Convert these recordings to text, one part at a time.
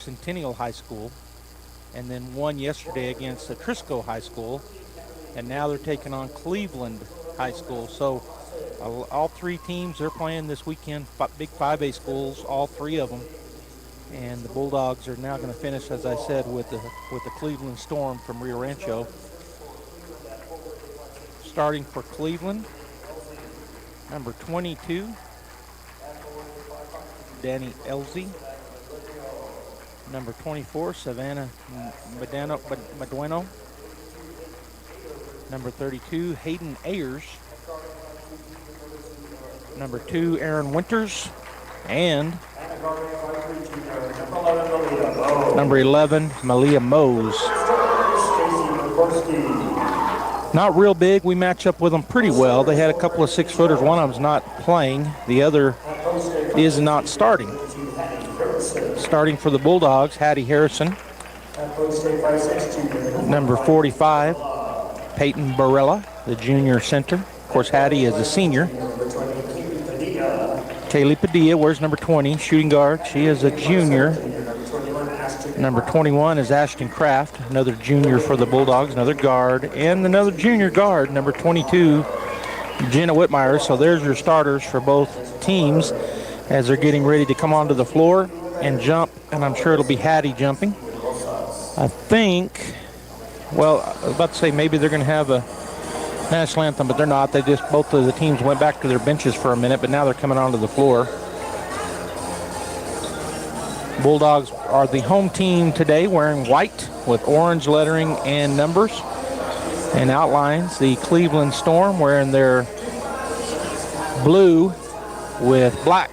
Centennial High School, and then won yesterday against the Trisco High School, and now they're taking on Cleveland High School. So all three teams they're playing this weekend, big 5A schools, all three of them. And the Bulldogs are now going to finish, as I said, with the Cleveland Storm from Rio Rancho. Starting for Cleveland, number 22, Danny Elzy. Number 24, Savannah Madueno. Number 32, Hayden Ayers. Number 2, Aaron Winters. And number 11, Malia Mose. Not real big. We match up with them pretty well. They had a couple of 6-footers. One of them's not playing. The other is not starting. Starting for the Bulldogs, Hattie Harrison. Number 45, Peyton Barella, the junior center. Of course, Hattie is a senior. Kaylee Padilla wears number 20, shooting guard. She is a junior. Number 21 is Ashton Kraft, another junior for the Bulldogs, another guard. And another junior guard, number 22, Jenna Whitmire. So there's your starters for both teams as they're getting ready to come onto the floor and jump, and I'm sure it'll be Hattie jumping. I think, well, I was about to say maybe they're going to have a national anthem, but they're not. Both of the teams went back to their benches for a minute, but now they're coming onto the floor. Bulldogs are the home team today, wearing white with orange lettering and numbers and outlines. The Cleveland Storm wearing their blue with black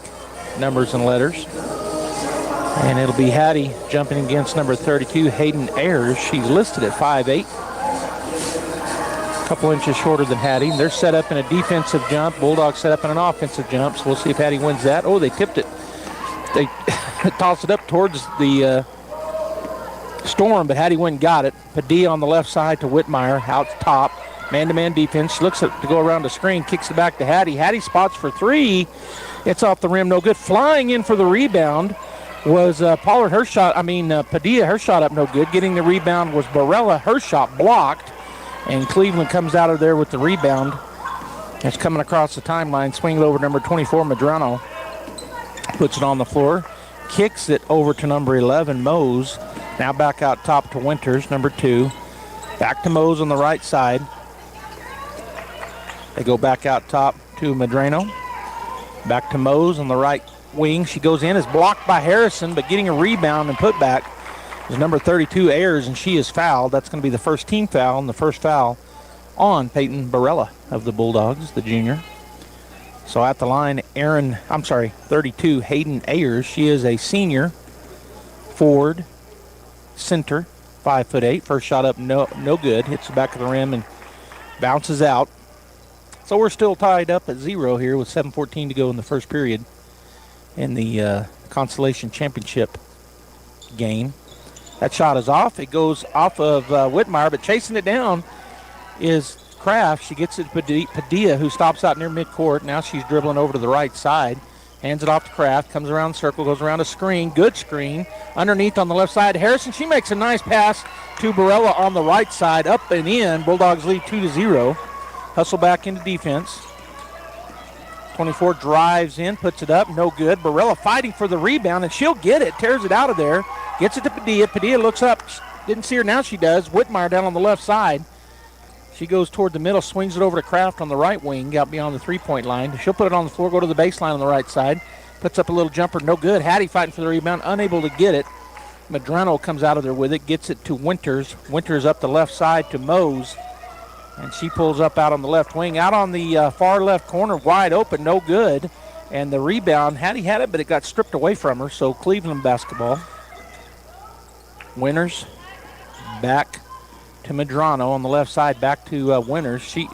numbers and letters. And it'll be Hattie jumping against number 32, Hayden Ayers. She's listed at 5'8", a couple inches shorter than Hattie. They're set up in a defensive jump. Bulldogs set up in an offensive jump, so we'll see if Hattie wins that. Oh, they tipped it. They tossed it up towards the Storm, but Hattie went and got it. Padilla on the left side to Whitmire, out top. Man-to-man defense. She looks to go around the screen, kicks it back to Hattie. Hattie spots for three. It's off the rim, no good. Flying in for the rebound was Padilla. Her shot up no good. Getting the rebound was Barella. Her shot blocked, and Cleveland comes out of there with the rebound. It's coming across the timeline, swinging it over number 24, Madrano. Puts it on the floor, kicks it over to number 11, Mose. Now back out top to Winters, number 2. Back to Mose on the right side. They go back out top to Madrano. Back to Mose on the right wing. She goes in, is blocked by Harrison, but getting a rebound and put back is number 32, Ayers, and she is fouled. That's going to be the first team foul, and the first foul on Peyton Barella of the Bulldogs, the junior. So at the line, 32, Hayden Ayers. She is a senior forward center, 5'8". First shot up, no good. Hits the back of the rim and bounces out. So we're still tied up at 0 here with 7:14 to go in the first period in the Constellation Championship game. That shot is off. It goes off of Whitmire, but chasing it down is Kraft. She gets it to Padilla, who stops out near midcourt. Now she's dribbling over to the right side. Hands it off to Kraft. Comes around the circle, goes around a screen. Good screen. Underneath on the left side, Harrison. She makes a nice pass to Barella on the right side. Up and in. Bulldogs lead 2-0. Hustle back into defense. 24 drives in, puts it up, no good. Barella fighting for the rebound, and she'll get it. Tears it out of there. Gets it to Padilla. Padilla looks up. Didn't see her. Now she does. Whitmire down on the left side. She goes toward the middle, swings it over to Kraft on the right wing, got beyond the three-point line. She'll put it on the floor, go to the baseline on the right side. Puts up a little jumper, no good. Hattie fighting for the rebound, unable to get it. Madrano comes out of there with it, gets it to Winters. Winters up the left side to Mose. And she pulls up out on the left wing. Out on the far left corner, wide open, no good. And the rebound, Hattie had it, but it got stripped away from her. So Cleveland basketball. Winters back to Madrano on the left side, back to Winters. She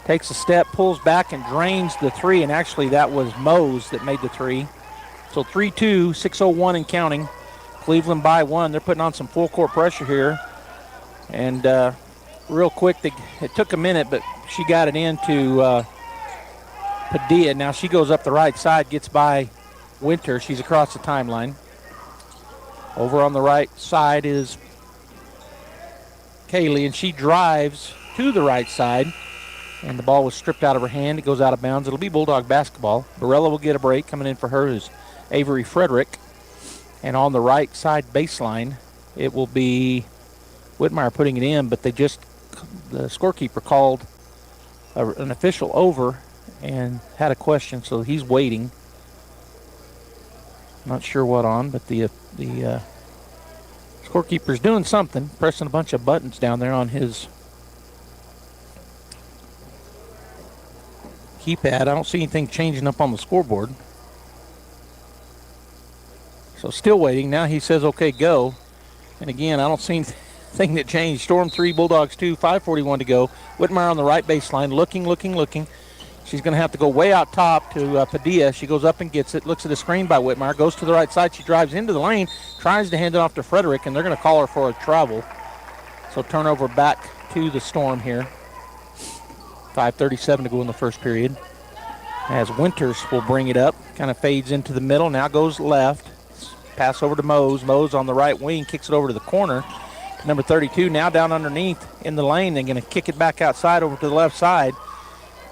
takes a step, pulls back, and drains the three. And actually, that was Mose that made the three. So 3-2, 6:01 and counting. Cleveland by 1. They're putting on some full court pressure here. And real quick, it took a minute, but she got it into Padilla. Now she goes up the right side, gets by Winter. She's across the timeline. Over on the right side is Kaylee, and she drives to the right side, and the ball was stripped out of her hand. It goes out of bounds. It'll be Bulldog basketball. Barella will get a break. Coming in for her is Avery Frederick. And on the right side baseline, it will be Whitmire putting it in, but the scorekeeper called an official over and had a question, so he's waiting. Not sure what on, but the scorekeeper's doing something, pressing a bunch of buttons down there on his keypad. I don't see anything changing up on the scoreboard. So still waiting. Now he says, okay, go. And again, I don't see anything that changed. Storm 3, Bulldogs 2, 5:41 to go. Whitmire on the right baseline, looking. She's going to have to go way out top to Padilla. She goes up and gets it, looks at the screen by Whitmire, goes to the right side. She drives into the lane, tries to hand it off to Frederick, and they're going to call her for a travel. So turnover back to the Storm here. 5:37 to go in the first period. As Winters will bring it up, kind of fades into the middle, now goes left. Pass over to Mose. Mose on the right wing, kicks it over to the corner. Number 32 now down underneath in the lane. They're going to kick it back outside over to the left side.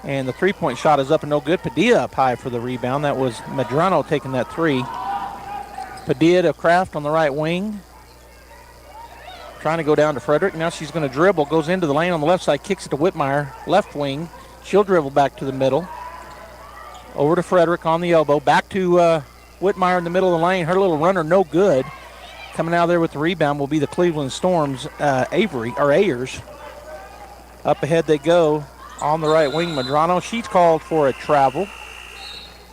And the three-point shot is up and no good. Padilla up high for the rebound. That was Medrano taking that three. Padilla to Kraft on the right wing. Trying to go down to Frederick. Now she's going to dribble. Goes into the lane on the left side. Kicks it to Whitmire. Left wing. She'll dribble back to the middle. Over to Frederick on the elbow. Back to Whitmire in the middle of the lane. Her little runner no good. Coming out there with the rebound will be the Cleveland Storm's Ayers. Up ahead they go. On the right wing, Medrano. She's called for a travel.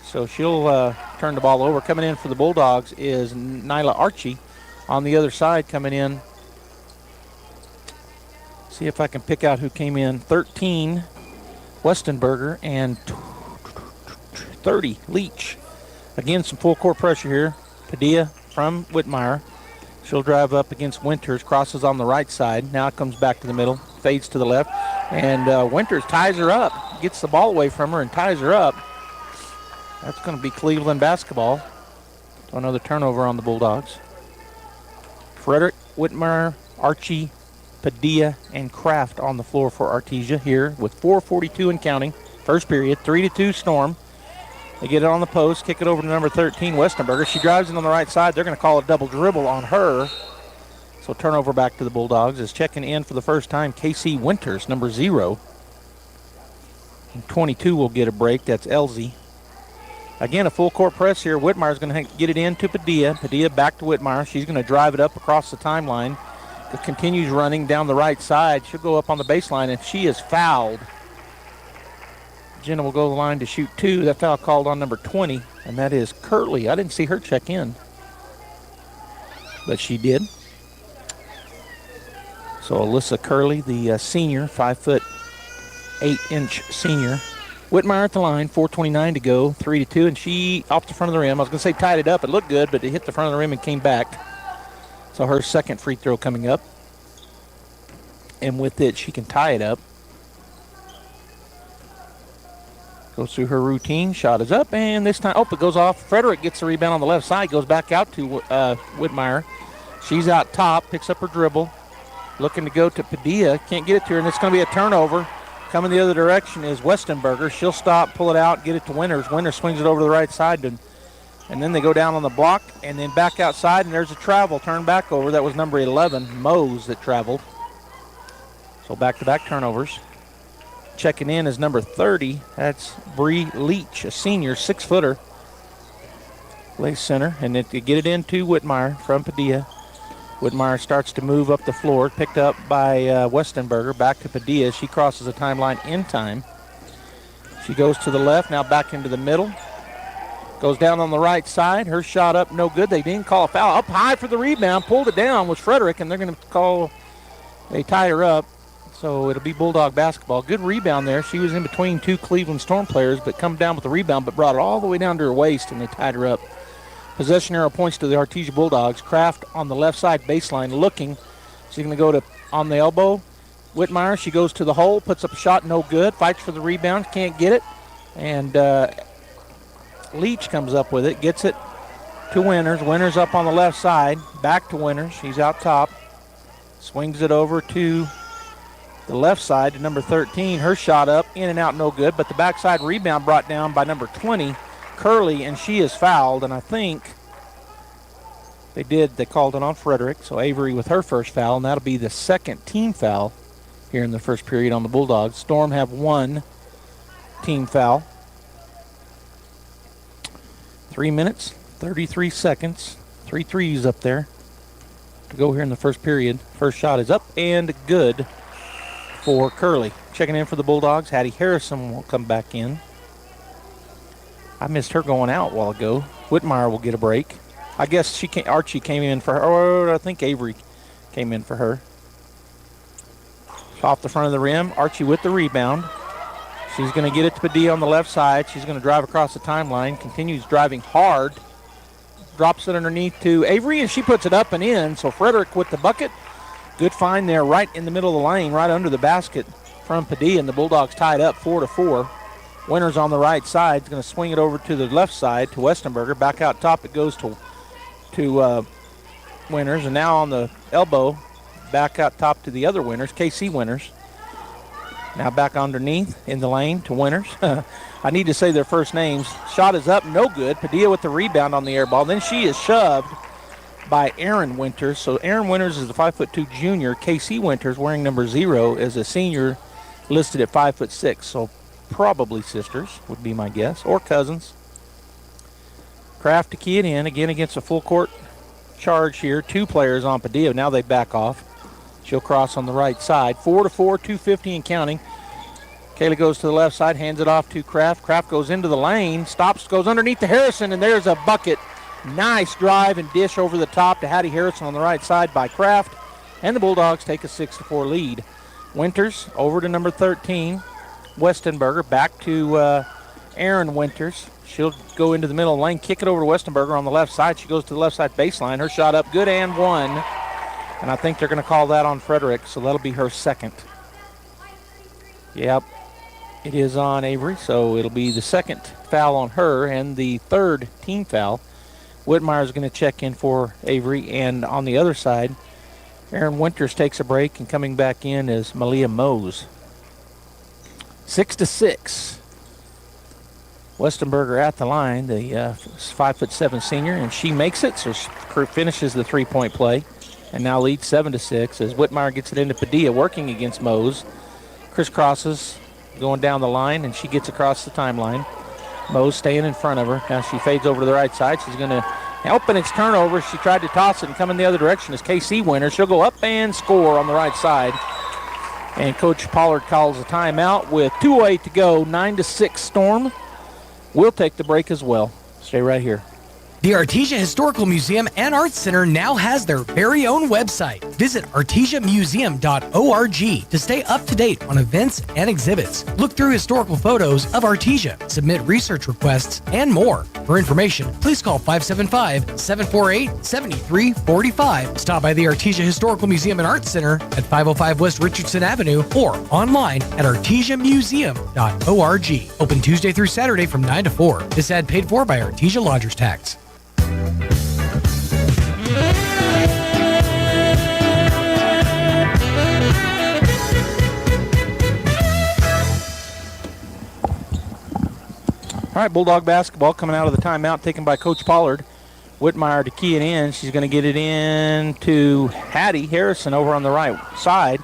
So she'll turn the ball over. Coming in for the Bulldogs is Nyla Archie. On the other side coming in. See if I can pick out who came in. 13, Westenberger, and 30, Leach. Again, some full court pressure here. Padilla from Whitmire. She'll drive up against Winters, crosses on the right side. Now it comes back to the middle, fades to the left. And Winters ties her up, gets the ball away from her and ties her up. That's going to be Cleveland basketball. So another turnover on the Bulldogs. Frederick, Whitmire, Archie, Padilla, and Kraft on the floor for Artesia here with 4:42 and counting. First period, 3-2 Storm. They get it on the post, kick it over to number 13, Westenberger. She drives it on the right side. They're going to call a double dribble on her. So turnover back to the Bulldogs. Is checking in for the first time KC Winters, number 0. And 22 will get a break. That's Elsie. Again, a full court press here. Whitmire's going to get it in to Padilla. Padilla back to Whitmire. She's going to drive it up across the timeline. It continues running down the right side. She'll go up on the baseline, and she is fouled. Jenna will go to the line to shoot 2. That foul called on number 20, and that is Curley. I didn't see her check in, but she did. So Alyssa Curley, the senior, 5'8" senior. Whitmire at the line, 4:29 to go, 3-2, and she off the front of the rim. I was going to say tied it up. It looked good, but it hit the front of the rim and came back. So her second free throw coming up. And with it, she can tie it up. Goes through her routine. Shot is up, and this time, it goes off. Frederick gets the rebound on the left side, goes back out to Whitmire. She's out top, picks up her dribble. Looking to go to Padilla. Can't get it to her, and it's going to be a turnover. Coming the other direction is Westenberger. She'll stop, pull it out, get it to Winters. Winters swings it over to the right side, and then they go down on the block, and then back outside, and there's a travel. Turn back over. That was number 11, Mose, that traveled. So back-to-back turnovers. Checking in is number 30. That's Bree Leach, a senior, 6-footer. Plays center, and they get it into Whitmire from Padilla. Whitmire starts to move up the floor, picked up by Westenberger. Back to Padilla. She crosses the timeline in time. She goes to the left, now back into the middle. Goes down on the right side. Her shot up, no good. They didn't call a foul. Up high for the rebound. Pulled it down was Frederick, and they're going to call, they tie her up. So it'll be Bulldog basketball. Good rebound there. She was in between two Cleveland Storm players, but come down with the rebound, but brought it all the way down to her waist, and they tied her up. Possession arrow points to the Artesia Bulldogs. Kraft on the left side baseline looking. She's going to go to on the elbow. Whitmire, she goes to the hole, puts up a shot, no good. Fights for the rebound, can't get it. And Leach comes up with it, gets it to Winters. Winters up on the left side. Back to Winters. She's out top. Swings it over to the left side to number 13. Her shot up, in and out, no good. But the backside rebound brought down by number 20, Curley, and she is fouled. And I think they called it on Frederick. So Avery with her first foul, and that'll be the second team foul here in the first period on the Bulldogs. Storm have one team foul. 3 minutes, 33 seconds. 3 threes up there to go here in the first period. First shot is up and good for Curley. Checking in for the Bulldogs, Hattie Harrison will come back in. I missed her going out a while ago. Whitmire will get a break. I guess Archie came in for her, or I think Avery came in for her. Off the front of the rim, Archie with the rebound. She's going to get it to Padilla on the left side. She's going to drive across the timeline, continues driving hard, drops it underneath to Avery, and she puts it up and in. So Frederick with the bucket. Good find there right in the middle of the lane, right under the basket from Padilla, and the Bulldogs tied up 4-4. Winters on the right side is going to swing it over to the left side to Westenberger. Back out top, it goes to Winters, and now on the elbow, back out top to the other Winters, KC Winters. Now back underneath in the lane to Winters. I need to say their first names. Shot is up, no good. Padilla with the rebound on the air ball. Then she is shoved by Aaron Winters. So Aaron Winters is the 5'2" junior. KC Winters, wearing number 0, is a senior listed at 5'6". So probably sisters would be my guess, or cousins. Kraft to key it in again against a full court charge here. 2 players on Padilla. Now they back off. She'll cross on the right side. 4-4, 2:50 and counting. Kaylee goes to the left side, hands it off to Kraft. Kraft goes into the lane, stops, goes underneath to Harrison, and there's a bucket. Nice drive and dish over the top to Hattie Harrison on the right side by Kraft. And the Bulldogs take a 6-4 lead. Winters over to number 13, Westenberger. Back to Aaron Winters. She'll go into the middle of the lane, kick it over to Westenberger on the left side. She goes to the left side baseline. Her shot up, good and one. And I think they're going to call that on Frederick, so that'll be her second. Yep, it is on Avery, so it'll be the second foul on her and the third team foul. Whitmire's going to check in for Avery, and on the other side, Aaron Winters takes a break, and coming back in is Malia Mose. 6-6. Westenberger at the line, the 5'7" senior, and she makes it, so she finishes the three-point play, and now leads 7-6 as Whitmire gets it into Padilla, working against Mose. Crisscrosses, going down the line, and she gets across the timeline. Mose staying in front of her. Now she fades over to the right side. She's going to help, and it's turnover. She tried to toss it and come in the other direction as KC Winters. She'll go up and score on the right side. And Coach Pollard calls a timeout with 2:08 to go, 9-6 Storm. We'll take the break as well. Stay right here. The Artesia Historical Museum and Arts Center now has their very own website. Visit artesiamuseum.org to stay up to date on events and exhibits. Look through historical photos of Artesia, submit research requests, and more. For information, please call 575-748-7345. Stop by the Artesia Historical Museum and Arts Center at 505 West Richardson Avenue or online at artesiamuseum.org. Open Tuesday through Saturday from 9 to 4. This ad paid for by Artesia Lodgers Tax. All right, Bulldog basketball coming out of the timeout, taken by Coach Pollard. Whitmire to key it in. She's going to get it in to Hattie Harrison over on the right side.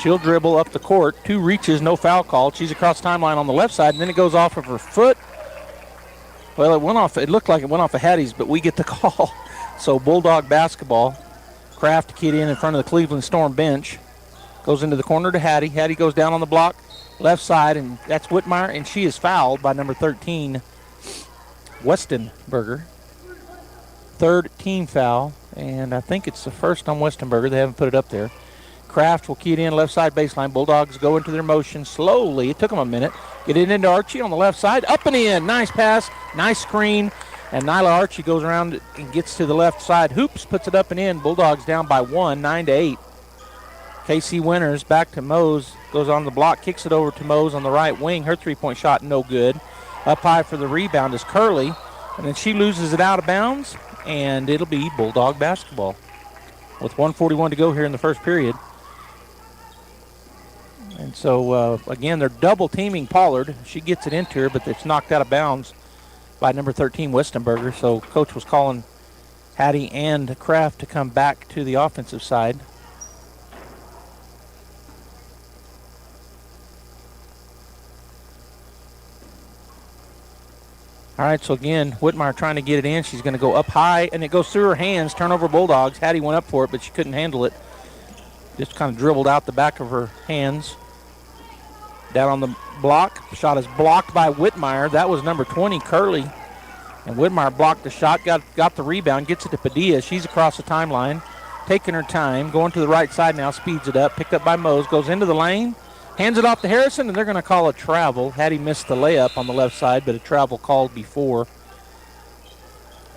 She'll dribble up the court. 2 reaches, no foul called. She's across timeline on the left side, and then it goes off of her foot. Well, it went off. It looked like it went off of Hattie's, but we get the call. So Bulldog basketball. Kraft to key it in front of the Cleveland Storm bench. Goes into the corner to Hattie. Hattie goes down on the block. Left side, and that's Whitmire, and she is fouled by number 13, Westenberger. Third team foul, and I think it's the first on Westenberger. They haven't put it up there. Kraft will key it in left side baseline. Bulldogs go into their motion slowly. It took them a minute. Get it into Archie on the left side. Up and in. Nice pass. Nice screen. And Nyla Archie goes around and gets to the left side. Hoops puts it up and in. Bulldogs down by 1, 9-8. KC Winters back to Mose, goes on the block, kicks it over to Mose on the right wing. Her three-point shot no good. Up high for the rebound is Curley, and then she loses it out of bounds, and it'll be Bulldog basketball with 1:41 to go here in the first period. And so, again, they're double teaming Pollard. She gets it into her, but it's knocked out of bounds by number 13, Westenberger. So coach was calling Hattie and Kraft to come back to the offensive side. All right, so again, Whitmire trying to get it in. She's going to go up high, and it goes through her hands. Turnover Bulldogs. Hattie went up for it, but she couldn't handle it. Just kind of dribbled out the back of her hands. Down on the block. Shot is blocked by Whitmire. That was number 20, Curley. And Whitmire blocked the shot, got the rebound, gets it to Padilla. She's across the timeline, taking her time, going to the right side now, speeds it up, picked up by Mose, goes into the lane, hands it off to Harrison, and they're going to call a travel. Hattie missed the layup on the left side, but a travel called before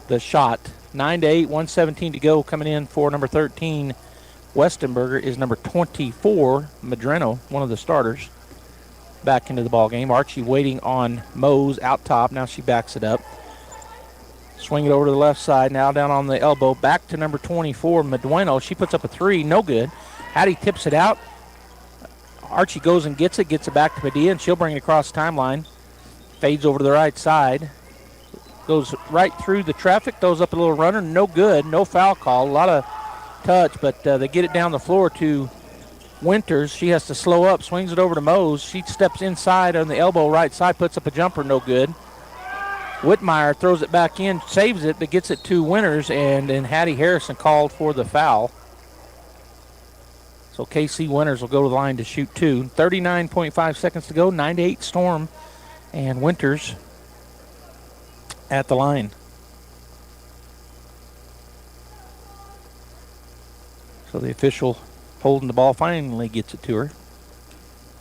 the shot. 9-8, 1:17 to go. Coming in for number 13, Westenberger, is number 24, Madreno, one of the starters, back into the ball game. Archie waiting on Mose out top. Now she backs it up. Swing it over to the left side. Now down on the elbow. Back to number 24, Medueno. She puts up a three. No good. Hattie tips it out. Archie goes and gets it back to Padilla, and she'll bring it across the timeline. Fades over to the right side. Goes right through the traffic. Throws up a little runner. No good. No foul call. A lot of touch, but they get it down the floor to Winters. She has to slow up. Swings it over to Mose. She steps inside on the elbow right side. Puts up a jumper. No good. Whitmire throws it back in, saves it, but gets it to Winters, and then Hattie Harrison called for the foul. So KC Winters will go to the line to shoot two. 39.5 seconds to go, 9-8 Storm, and Winters at the line. So the official holding the ball finally gets it to her.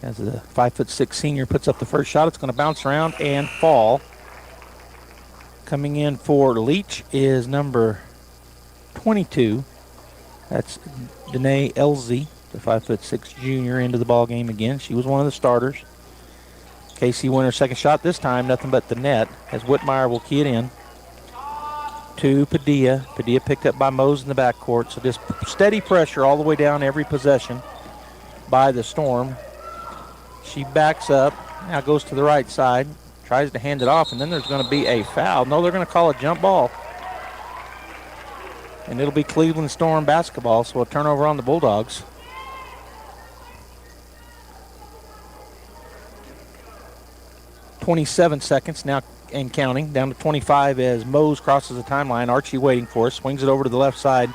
As the 5'6" senior puts up the first shot, it's going to bounce around and fall. Coming in for Leach is number 22. That's Danae Elzy, the 5'6" junior, into the ball game again. She was one of the starters. KC Winters' second shot this time, nothing but the net, as Whitmire will key it in to Padilla. Padilla picked up by Mose in the backcourt, so just steady pressure all the way down every possession by the Storm. She backs up, now goes to the right side. Tries to hand it off, and then there's going to be a foul. No, they're going to call a jump ball. And it'll be Cleveland Storm basketball, so a turnover on the Bulldogs. .27 seconds now and counting, down to 25 as Mose crosses the timeline. Archie waiting for us, swings it over to the left side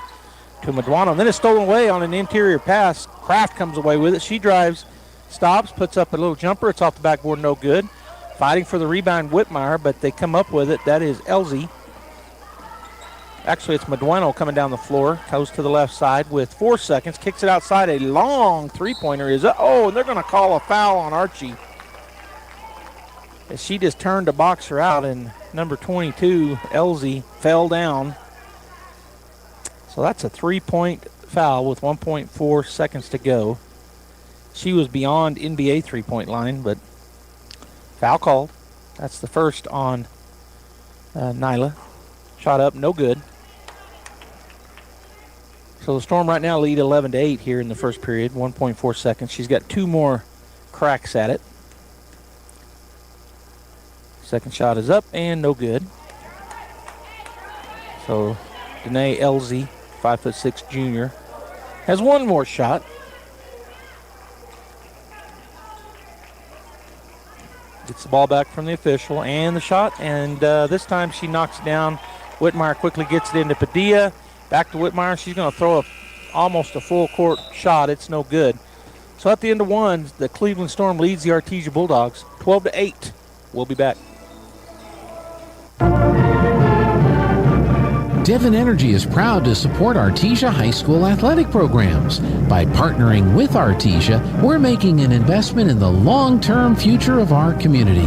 to Meduano. Then it's stolen away on an interior pass. Kraft comes away with it. She drives, stops, puts up a little jumper. It's off the backboard, no good. Fighting for the rebound, Whitmire, but they come up with it. That is Elzy. Actually, it's Meduano coming down the floor. Goes to the left side with 4 seconds. Kicks it outside. A long three-pointer is up. Oh, and they're going to call a foul on Archie. As she just turned to box her out, and number 22, Elzy, fell down. So that's a three-point foul with 1.4 seconds to go. She was beyond NBA three-point line, but foul called. That's the first on Nyla. Shot up, no good. So the Storm right now lead 11-8 here in the first period, 1.4 seconds. She's got two more cracks at it. Second shot is up and no good. So Danae Elzy, 5'6" junior, has one more shot. Gets the ball back from the official and the shot, and this time she knocks it down. Whitmire quickly gets it into Padilla. Back to Whitmire. She's going to throw almost a full court shot. It's no good. So at the end of one, the Cleveland Storm leads the Artesia Bulldogs 12-8. We'll be back. Devon Energy is proud to support Artesia High School athletic programs. By partnering with Artesia, we're making an investment in the long-term future of our community.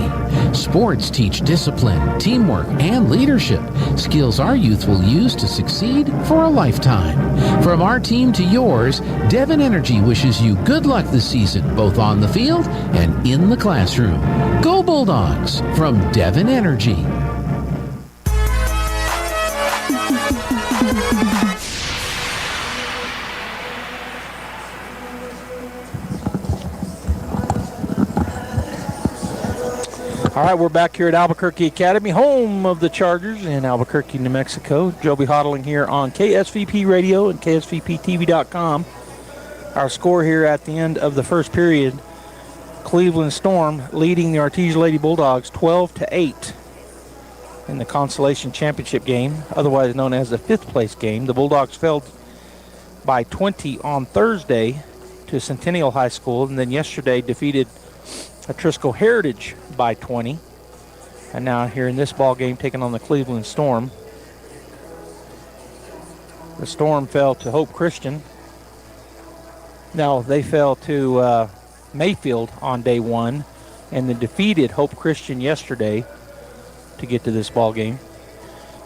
Sports teach discipline, teamwork, and leadership, skills our youth will use to succeed for a lifetime. From our team to yours, Devon Energy wishes you good luck this season, both on the field and in the classroom. Go Bulldogs from Devon Energy. All right, we're back here at Albuquerque Academy, home of the Chargers in Albuquerque, New Mexico. Joby Hodling here on KSVP Radio and KSVPTV.com. Our score here at the end of the first period, Cleveland Storm leading the Artesia Lady Bulldogs 12-8 in the Consolation Championship game, otherwise known as the fifth-place game. The Bulldogs fell by 20 on Thursday to Centennial High School, and then yesterday defeated Atrisco Heritage by 20. And now here in this ball game, taking on the Cleveland Storm. The Storm fell to Hope Christian. Now they fell to Mayfield on day one, and then defeated Hope Christian yesterday to get to this ball game.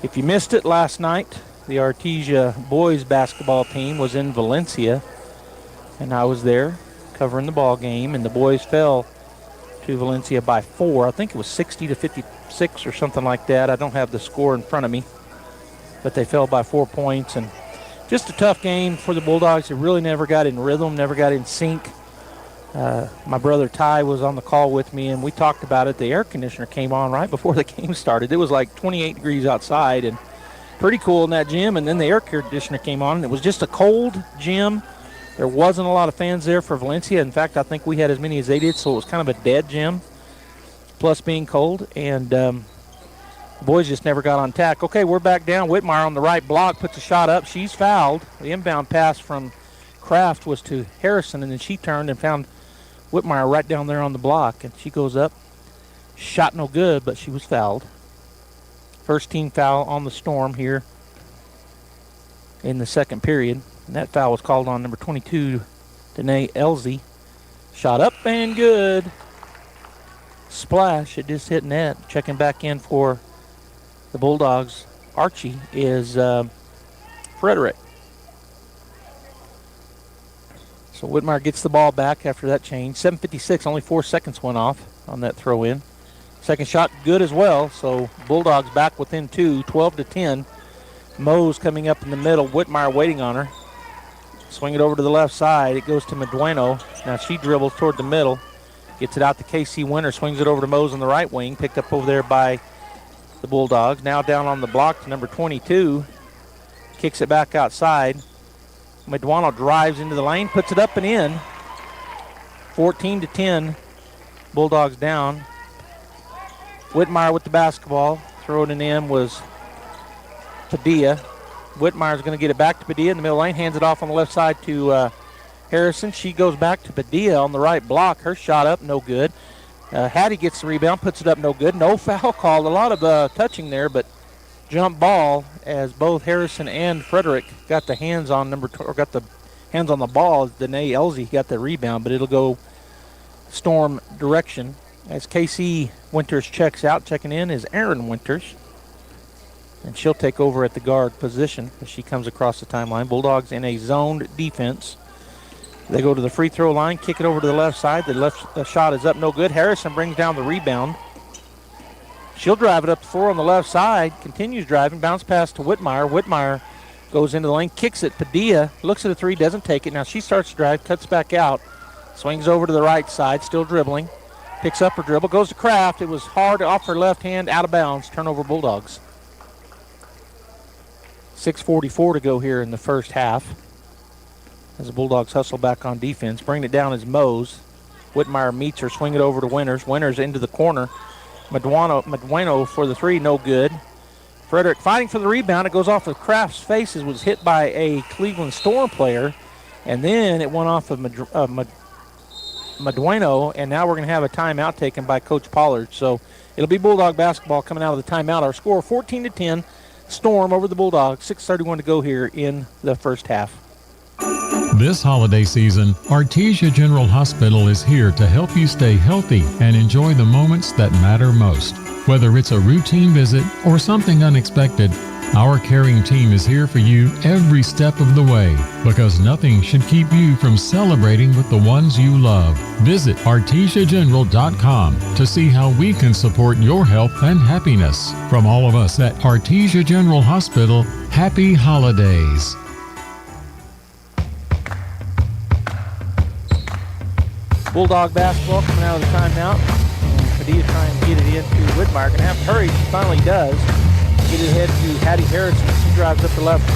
If you missed it last night, the Artesia boys basketball team was in Valencia, and I was there covering the ball game, and the boys fell to Valencia by 4. I think it was 60-56 or something like that. I don't have the score in front of me, but they fell by 4 points, and just a tough game for the Bulldogs. They really never got in rhythm, never got in sync. My brother Ty was on the call with me, and we talked about it. The air conditioner came on right before the game started. It was like 28 degrees outside and pretty cool in that gym, and then the air conditioner came on, and it was just a cold gym. There wasn't a lot of fans there for Valencia. In fact, I think we had as many as they did, so it was kind of a dead gym, plus being cold, and the boys just never got on tack. Okay, we're back down. Whitmire on the right block puts a shot up. She's fouled. The inbound pass from Kraft was to Harrison, and then she turned and found Whitmire right down there on the block, and she goes up. Shot no good, but she was fouled. First team foul on the Storm here in the second period. And that foul was called on number 22, Danae Elsie. Shot up and good. Splash. It just hit net. Checking back in for the Bulldogs, Archie, is Frederick. So Whitmire gets the ball back after that change. 7:56, only 4 seconds went off on that throw in. Second shot good as well. So Bulldogs back within 2, 12-10. Mose coming up in the middle. Whitmire waiting on her. Swing it over to the left side. It goes to Medueno. Now she dribbles toward the middle. Gets it out to KC Winter. Swings it over to Mose on the right wing. Picked up over there by the Bulldogs. Now down on the block to number 22. Kicks it back outside. Medueno drives into the lane. Puts it up and in. 14-10. Bulldogs down. Whitmire with the basketball. Throwing it in was Padilla. Whitmire's going to get it back to Padilla in the middle lane. Hands it off on the left side to Harrison. She goes back to Padilla on the right block. Her shot up, no good. Hattie gets the rebound, puts it up, no good. No foul called. A lot of touching there, but jump ball as both Harrison and Frederick got the hands on got the hands on the ball. Danae Elsie got the rebound, but it'll go Storm direction. As KC Winters checks out, checking in is Aaron Winters. And she'll take over at the guard position as she comes across the timeline. Bulldogs in a zoned defense. They go to the free throw line, kick it over to the left side. The left shot is up, no good. Harrison brings down the rebound. She'll drive it up the floor on the left side, continues driving, bounce pass to Whitmire. Whitmire goes into the lane, kicks it. Padilla looks at the three, doesn't take it. Now she starts to drive, cuts back out, swings over to the right side, still dribbling. Picks up her dribble, goes to Kraft. It was hard off her left hand, out of bounds. Turnover Bulldogs. 6:44 to go here in the first half as the Bulldogs hustle back on defense. Bring it down as Mose. Whitmire meets her, swing it over to Winters. Winters into the corner. Medueno for the three, no good. Frederick fighting for the rebound. It goes off of Kraft's face. It was hit by a Cleveland Storm player, and then it went off of Medueno, and now we're going to have a timeout taken by Coach Pollard. So it'll be Bulldog basketball coming out of the timeout. Our score 14-10. Storm over the Bulldogs. 6:31 to go here in the first half. This holiday season, Artesia General Hospital is here to help you stay healthy and enjoy the moments that matter most. Whether it's a routine visit or something unexpected, our caring team is here for you every step of the way, because nothing should keep you from celebrating with the ones you love. Visit artesiageneral.com to see how we can support your health and happiness. From all of us at Artesia General Hospital, happy holidays. Bulldog basketball coming out of the timeout. Padilla trying to get it into Whitmire. Going to have to hurry. She finally does. Get it ahead to Hattie Harrison. She drives up the left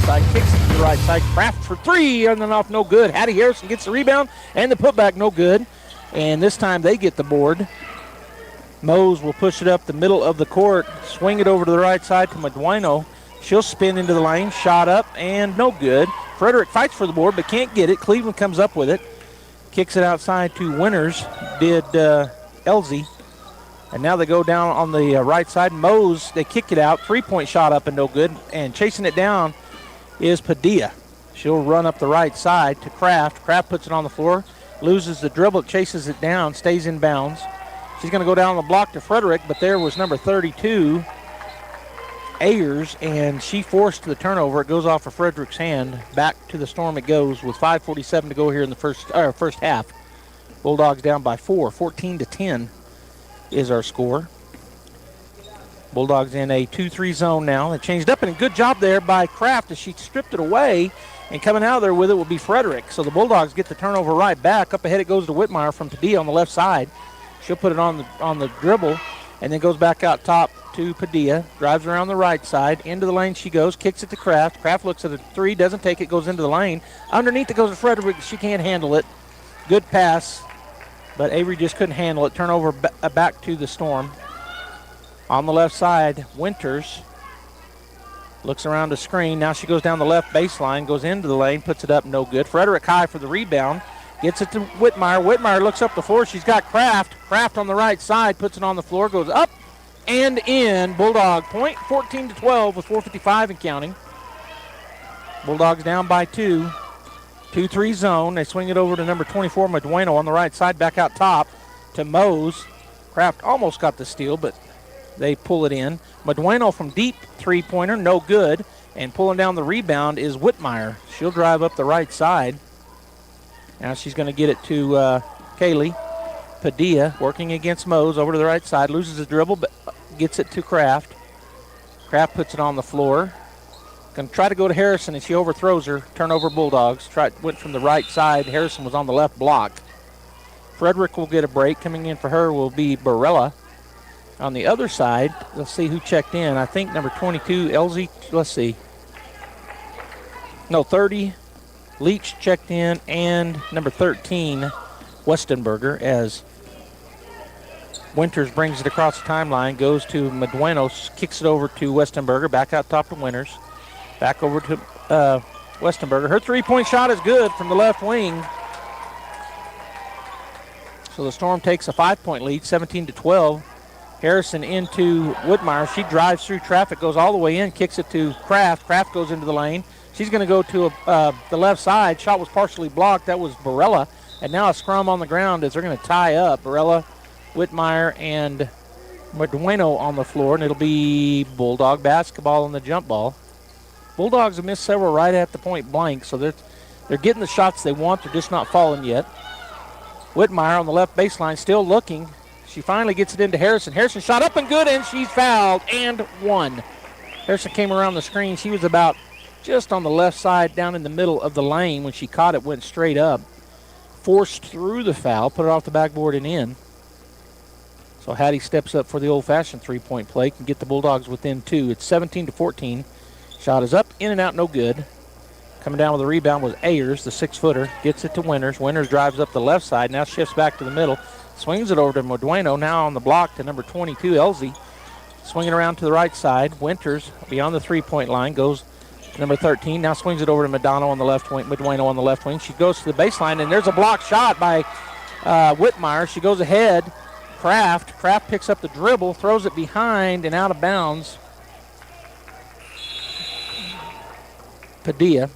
side, kicks it to the right side. Kraft for three, and then off no good. Hattie Harrison gets the rebound, and the putback no good. And this time they get the board. Mose will push it up the middle of the court, swing it over to the right side to Medueno. She'll spin into the lane, shot up, and no good. Frederick fights for the board, but can't get it. Cleveland comes up with it. Kicks it outside to Winters, did Elsie. And now they go down on the right side. Mose, they kick it out. Three-point shot up and no good. And chasing it down is Padilla. She'll run up the right side to Kraft. Kraft puts it on the floor, loses the dribble, chases it down, stays in bounds. She's going to go down the block to Frederick, but there was number 32, Ayers, and she forced the turnover. It goes off of Frederick's hand. Back to the Storm it goes with 5:47 to go here in the first half. Bulldogs down by 4, 14-10 is our score. Bulldogs in a 2-3 zone now. They changed up, and a good job there by Kraft as she stripped it away, and coming out of there with it will be Frederick. So the Bulldogs get the turnover right back. Up ahead it goes to Whitmire from Padilla on the left side. She'll put it on the dribble, and then goes back out top to Padilla. Drives around the right side. Into the lane she goes. Kicks it to Kraft. Kraft looks at a three. Doesn't take it. Goes into the lane. Underneath it goes to Frederick. She can't handle it. Good pass, but Avery just couldn't handle it. Turnover back to the Storm. On the left side, Winters looks around the screen. Now she goes down the left baseline. Goes into the lane. Puts it up. No good. Frederick high for the rebound. Gets it to Whitmire. Whitmire looks up the floor. She's got Kraft. Kraft on the right side. Puts it on the floor. Goes up and in. Bulldog point. 14-12 with 4:55 and counting. Bulldogs down by 2. 2-3 zone. They swing it over to number 24, Medueno, on the right side. Back out top to Mose. Kraft almost got the steal, but they pull it in. Medueno from deep three-pointer. No good. And pulling down the rebound is Whitmire. She'll drive up the right side. Now she's going to get it to Kaylee. Padilla working against Mose over to the right side. Loses the dribble, but gets it to Kraft. Kraft puts it on the floor. Going to try to go to Harrison, and she overthrows her. Turnover Bulldogs. Went from the right side. Harrison was on the left block. Frederick will get a break. Coming in for her will be Barella. On the other side, let's see who checked in. I think number 22, Elsie. Let's see. No, 30. Leach checked in, and number 13, Westenberger, as Winters brings it across the timeline, goes to Medueno, kicks it over to Westenberger, back out top to Winters, back over to Westenberger. Her three-point shot is good from the left wing. So the Storm takes a 5-point lead, 17-12. Harrison into Whitmire. She drives through traffic, goes all the way in, kicks it to Kraft. Kraft goes into the lane. She's going to go to the left side. Shot was partially blocked. That was Barella. And now a scrum on the ground as they're going to tie up. Barella, Whitmire, and Medueno on the floor. And it'll be Bulldog basketball on the jump ball. Bulldogs have missed several right at the point blank, so they're getting the shots they want. They're just not falling yet. Whitmire on the left baseline still looking. She finally gets it into Harrison. Harrison shot up and good, and she's fouled and one. Harrison came around the screen. She was about just on the left side down in the middle of the lane. When she caught it, went straight up. Forced through the foul, put it off the backboard and in. So Hattie steps up for the old-fashioned three-point play, can get the Bulldogs within 2. It's 17-14. Shot is up, in and out, no good. Coming down with the rebound was Ayers, the 6-footer. Gets it to Winters. Winters drives up the left side, now shifts back to the middle. Swings it over to Medueno, now on the block to number 22, Elsie. Swinging around to the right side. Winters beyond the three-point line, goes number 13, now swings it over to Medueno on the left wing. On the left wing. She goes to the baseline, and there's a block shot by Whitmire. She goes ahead. Kraft picks up the dribble, throws it behind and out of bounds. Padilla.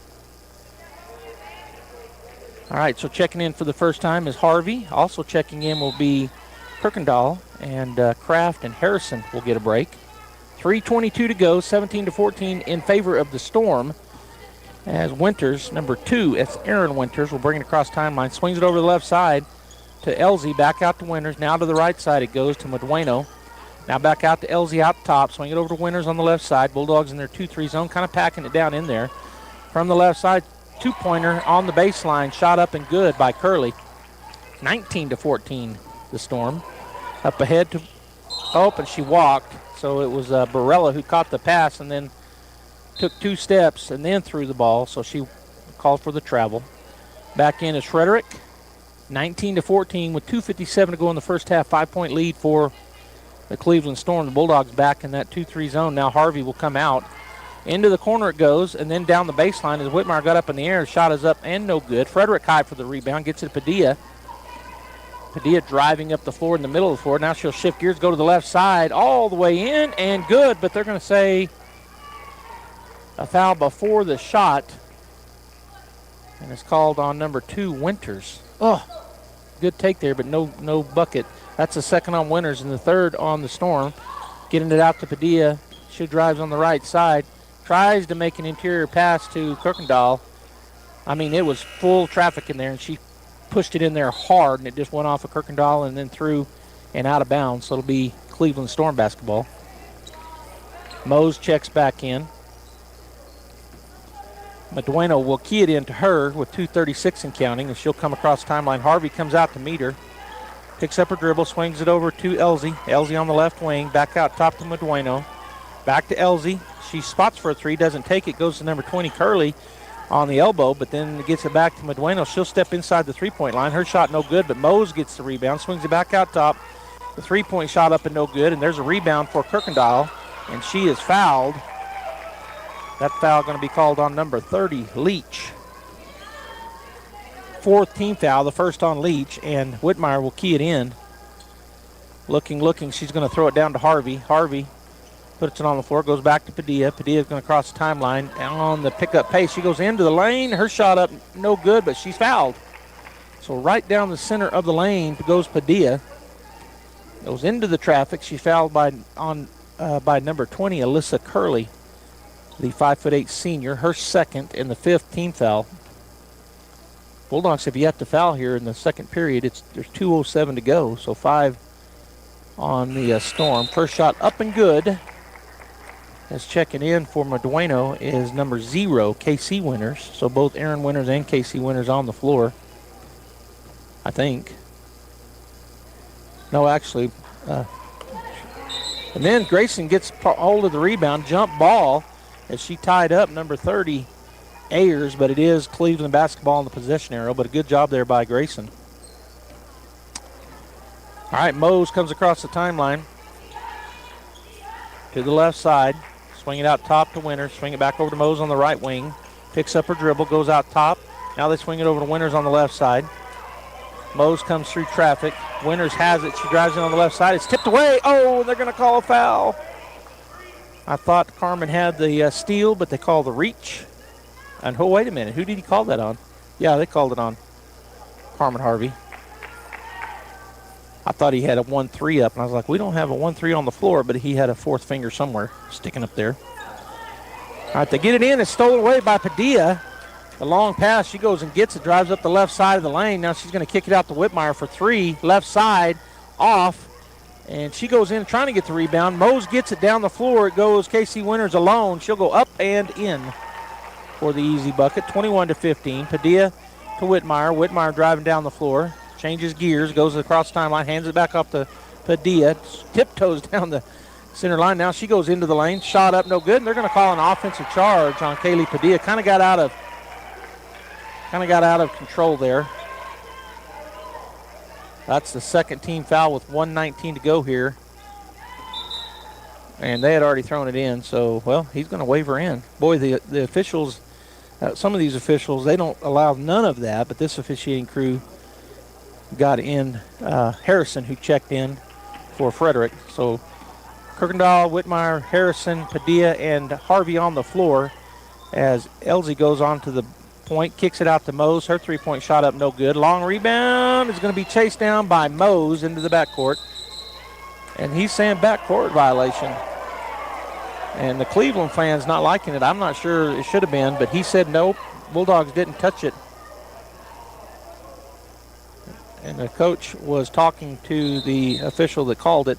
All right, so checking in for the first time is Harvey. Also checking in will be Kirkendall, and Kraft and Harrison will get a break. 3:22 to go, 17-14 in favor of the Storm. As Winters, number 2, it's Aaron Winters, will bring it across timeline. Swings it over the left side to Elsie, back out to Winters. Now to the right side it goes to Medueno. Now back out to Elsie out top. Swing it over to Winters on the left side. Bulldogs in their 2-3 zone, kind of packing it down in there. From the left side, two-pointer on the baseline. Shot up and good by Curley. 19-14, the Storm. Up ahead to, and she walked. So it was Barella who caught the pass and then took 2 steps and then threw the ball. So she called for the travel. Back in is Frederick, 19-14 with 2:57 to go in the first half. 5-point lead for the Cleveland Storm. The Bulldogs back in that 2-3 zone. Now Harvey will come out. Into the corner it goes, and then down the baseline as Whitmire got up in the air. Shot is up and no good. Frederick high for the rebound. Gets it to Padilla. Padilla driving up the floor in the middle of the floor. Now she'll shift gears, go to the left side, all the way in, and good. But they're going to say a foul before the shot. And it's called on number 2, Winters. Oh, good take there, but no bucket. That's the second on Winters and the third on the Storm. Getting it out to Padilla. She drives on the right side. Tries to make an interior pass to Kirkendall. I mean, it was full traffic in there, and she pushed it in there hard, and it just went off of Kirkendall and then through and out of bounds. So it'll be Cleveland Storm basketball. Mose checks back in. Medueno will key it in to her with 2:36 and counting, and she'll come across the timeline. Harvey comes out to meet her. Picks up her dribble, swings it over to Elsie. Elsie on the left wing, back out top to Medueno. Back to Elsie. She spots for a 3, doesn't take it, goes to number 20, Curley, on the elbow, but then gets it back to Medueno. She'll step inside the 3-point line. Her shot no good, but Mose gets the rebound, swings it back out top. The 3-point shot up and no good, and there's a rebound for Kirkendall, and she is fouled. That foul going to be called on number 30, Leach. 4th team foul, the first on Leach, and Whitmire will key it in. Looking, she's going to throw it down to Harvey. Harvey puts it on the floor, goes back to Padilla. Padilla's going to cross the timeline. And on the pickup pace, she goes into the lane. Her shot up, no good, but she's fouled. So right down the center of the lane goes Padilla. Goes into the traffic. She's fouled by number 20, Alyssa Curley, the 5'8" senior. Her second and the 5th team foul. Bulldogs have yet to foul here in the second period. There's 2:07 to go, so 5 on the Storm. First shot up and good. As checking in for Medueno is number 0, KC Winters. So both Aaron Winters and KC Winters on the floor, I think. No, actually. And then Grayson gets hold of the rebound, jump ball, as she tied up number 30, Ayers, but it is Cleveland basketball in the possession arrow, but a good job there by Grayson. All right, Mose comes across the timeline to the left side. Swing it out top to Winters. Swing it back over to Mose on the right wing. Picks up her dribble, goes out top. Now they swing it over to Winters on the left side. Mose comes through traffic. Winters has it. She drives in on the left side. It's tipped away. Oh, they're going to call a foul. I thought Carmen had the steal, but they call the reach. And oh, wait a minute. Who did he call that on? Yeah, they called it on Carmen Harvey. I thought he had a 1-3 up, and I was like, we don't have a 1-3 on the floor, but he had a 4th finger somewhere sticking up there. All right, they get it in. It's stolen away by Padilla. The long pass, she goes and gets it, drives up the left side of the lane. Now she's going to kick it out to Whitmire for 3, left side, off, and she goes in trying to get the rebound. Mose gets it down the floor. It goes KC Winters alone. She'll go up and in for the easy bucket, 21-15. Padilla to Whitmire. Whitmire driving down the floor. Changes gears, goes across the timeline, hands it back up to Padilla, tiptoes down the center line. Now she goes into the lane, shot up, no good, and they're going to call an offensive charge on Kaylee Padilla. Kind of got out of control there. That's the second team foul with 1:19 to go here. And they had already thrown it in, so, well, he's going to wave her in. Boy, the officials, some of these officials, they don't allow none of that, but this officiating crew got in Harrison, who checked in for Frederick. So Kirkendall, Whitmire, Harrison, Padilla, and Harvey on the floor as Elsie goes on to the point, kicks it out to Mose. Her 3-point shot up, no good. Long rebound is going to be chased down by Mose into the backcourt. And he's saying backcourt violation. And the Cleveland fans not liking it. I'm not sure it should have been, but he said nope, Bulldogs didn't touch it. And the coach was talking to the official that called it.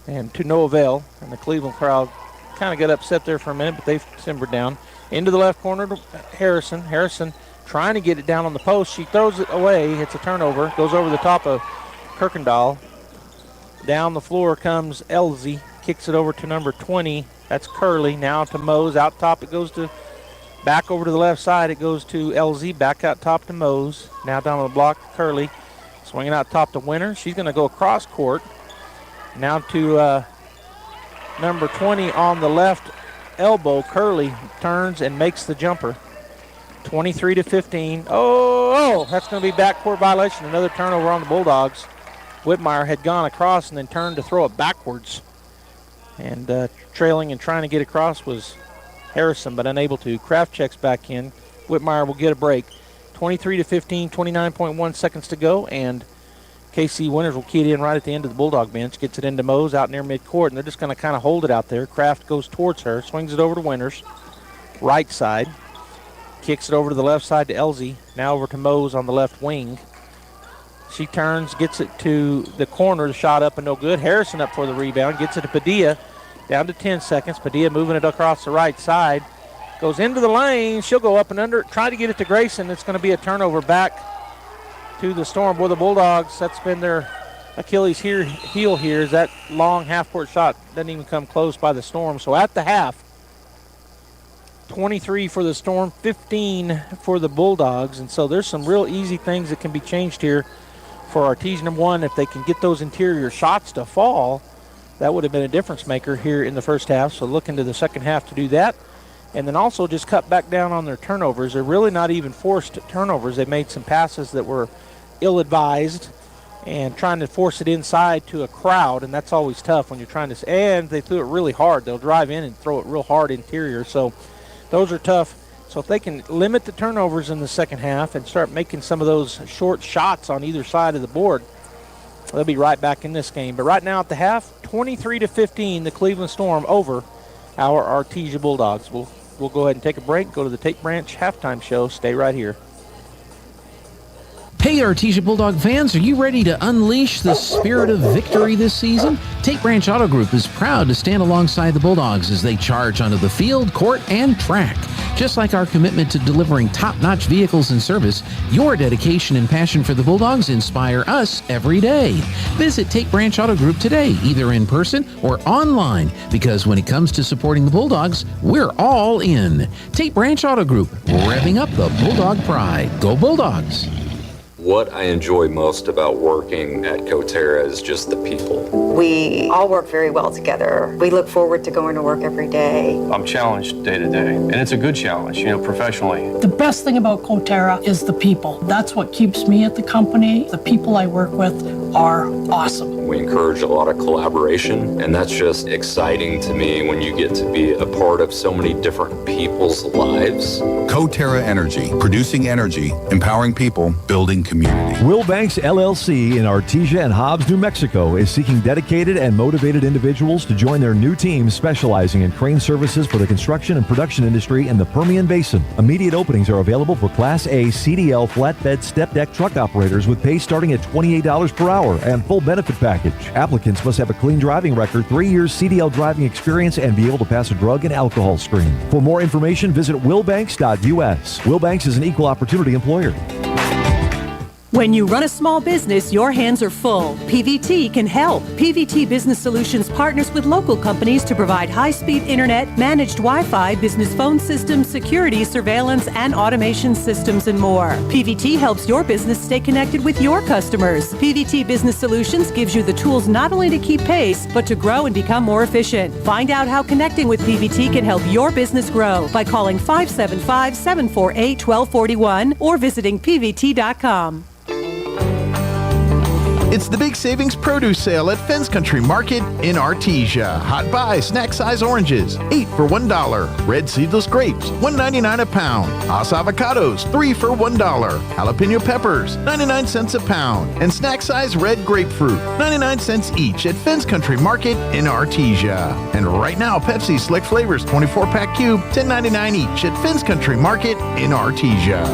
And to no avail. And the Cleveland crowd kind of got upset there for a minute, but they've simmered down. Into the left corner to Harrison. Harrison trying to get it down on the post. She throws it away. It's a turnover. Goes over the top of Kirkendall. Down the floor comes Elsie. Kicks it over to number 20. That's Curley. Now to Mose. Out top it goes to back over to the left side. It goes to LZ. Back out top to Mose. Now down on the block, Curley. Swinging out top to Winter. She's going to go across court. Now to number 20 on the left elbow. Curley turns and makes the jumper. 23-15. Oh, that's going to be backcourt violation. Another turnover on the Bulldogs. Whitmire had gone across and then turned to throw it backwards. And trailing and trying to get across was Harrison, but unable to. Kraft checks back in. Whitmire will get a break. 23-15, 29.1 seconds to go, and KC Winters will key it in right at the end of the Bulldog bench. Gets it into Mose out near midcourt, and they're just going to kind of hold it out there. Kraft goes towards her, swings it over to Winters. Right side. Kicks it over to the left side to Elsie. Now over to Mose on the left wing. She turns, gets it to the corner. The shot up and no good. Harrison up for the rebound. Gets it to Padilla. Down to 10 seconds. Padilla moving it across the right side. Goes into the lane. She'll go up and under. Try to get it to Grayson. It's going to be a turnover back to the Storm. Boy, the Bulldogs, that's been their Achilles heel here, is that long half-court shot doesn't even come close by the Storm. So at the half, 23 for the Storm, 15 for the Bulldogs. And so there's some real easy things that can be changed here for Artesian. One, if they can get those interior shots to fall, that would have been a difference maker here in the first half. So look into the second half to do that. And then also just cut back down on their turnovers. They're really not even forced turnovers. They made some passes that were ill-advised and trying to force it inside to a crowd, and that's always tough when you're trying to. And they threw it really hard. They'll drive in and throw it real hard interior. So those are tough. So if they can limit the turnovers in the second half and start making some of those short shots on either side of the board, they'll be right back in this game. But right now at the half, 23-15, the Cleveland Storm over our Artesia Bulldogs. We'll go ahead and take a break, go to the Tate Branch halftime show. Stay right here. Hey, Artesia Bulldog fans, are you ready to unleash the spirit of victory this season? Tate Branch Auto Group is proud to stand alongside the Bulldogs as they charge onto the field, court, and track. Just like our commitment to delivering top-notch vehicles and service, your dedication and passion for the Bulldogs inspire us every day. Visit Tate Branch Auto Group today, either in person or online, because when it comes to supporting the Bulldogs, we're all in. Tate Branch Auto Group, revving up the Bulldog pride. Go Bulldogs! What I enjoy most about working at Coterra is just the people. We all work very well together. We look forward to going to work every day. I'm challenged day to day, and it's a good challenge, professionally. The best thing about Coterra is the people. That's what keeps me at the company. The people I work with are awesome. We encourage a lot of collaboration, and that's just exciting to me when you get to be a part of so many different people's lives. Coterra Energy, producing energy, empowering people, building community. Will Banks LLC in Artesia and Hobbs, New Mexico is seeking dedicated and motivated individuals to join their new team specializing in crane services for the construction and production industry in the Permian Basin. Immediate openings are available for Class A CDL flatbed step deck truck operators with pay starting at $28 per hour and full benefit package. Applicants must have a clean driving record, 3 years CDL driving experience, and be able to pass a drug and alcohol screen. For more information, visit willbanks.us. Will Banks is an equal opportunity employer. When you run a small business, your hands are full. PVT can help. PVT Business Solutions partners with local companies to provide high-speed internet, managed Wi-Fi, business phone systems, security, surveillance, and automation systems, and more. PVT helps your business stay connected with your customers. PVT Business Solutions gives you the tools not only to keep pace, but to grow and become more efficient. Find out how connecting with PVT can help your business grow by calling 575-748-1241 or visiting pvt.com. It's the big savings produce sale at Fence Country Market in Artesia. Hot buy snack size oranges, 8 for $1. Red seedless grapes, $1.99 a pound. Hass avocados, 3 for $1. Jalapeno peppers, 99 cents a pound. And snack size red grapefruit, 99 cents each at Fence Country Market in Artesia. And right now, Pepsi Slick Flavors 24-pack cube, $10.99 each at Fence Country Market in Artesia.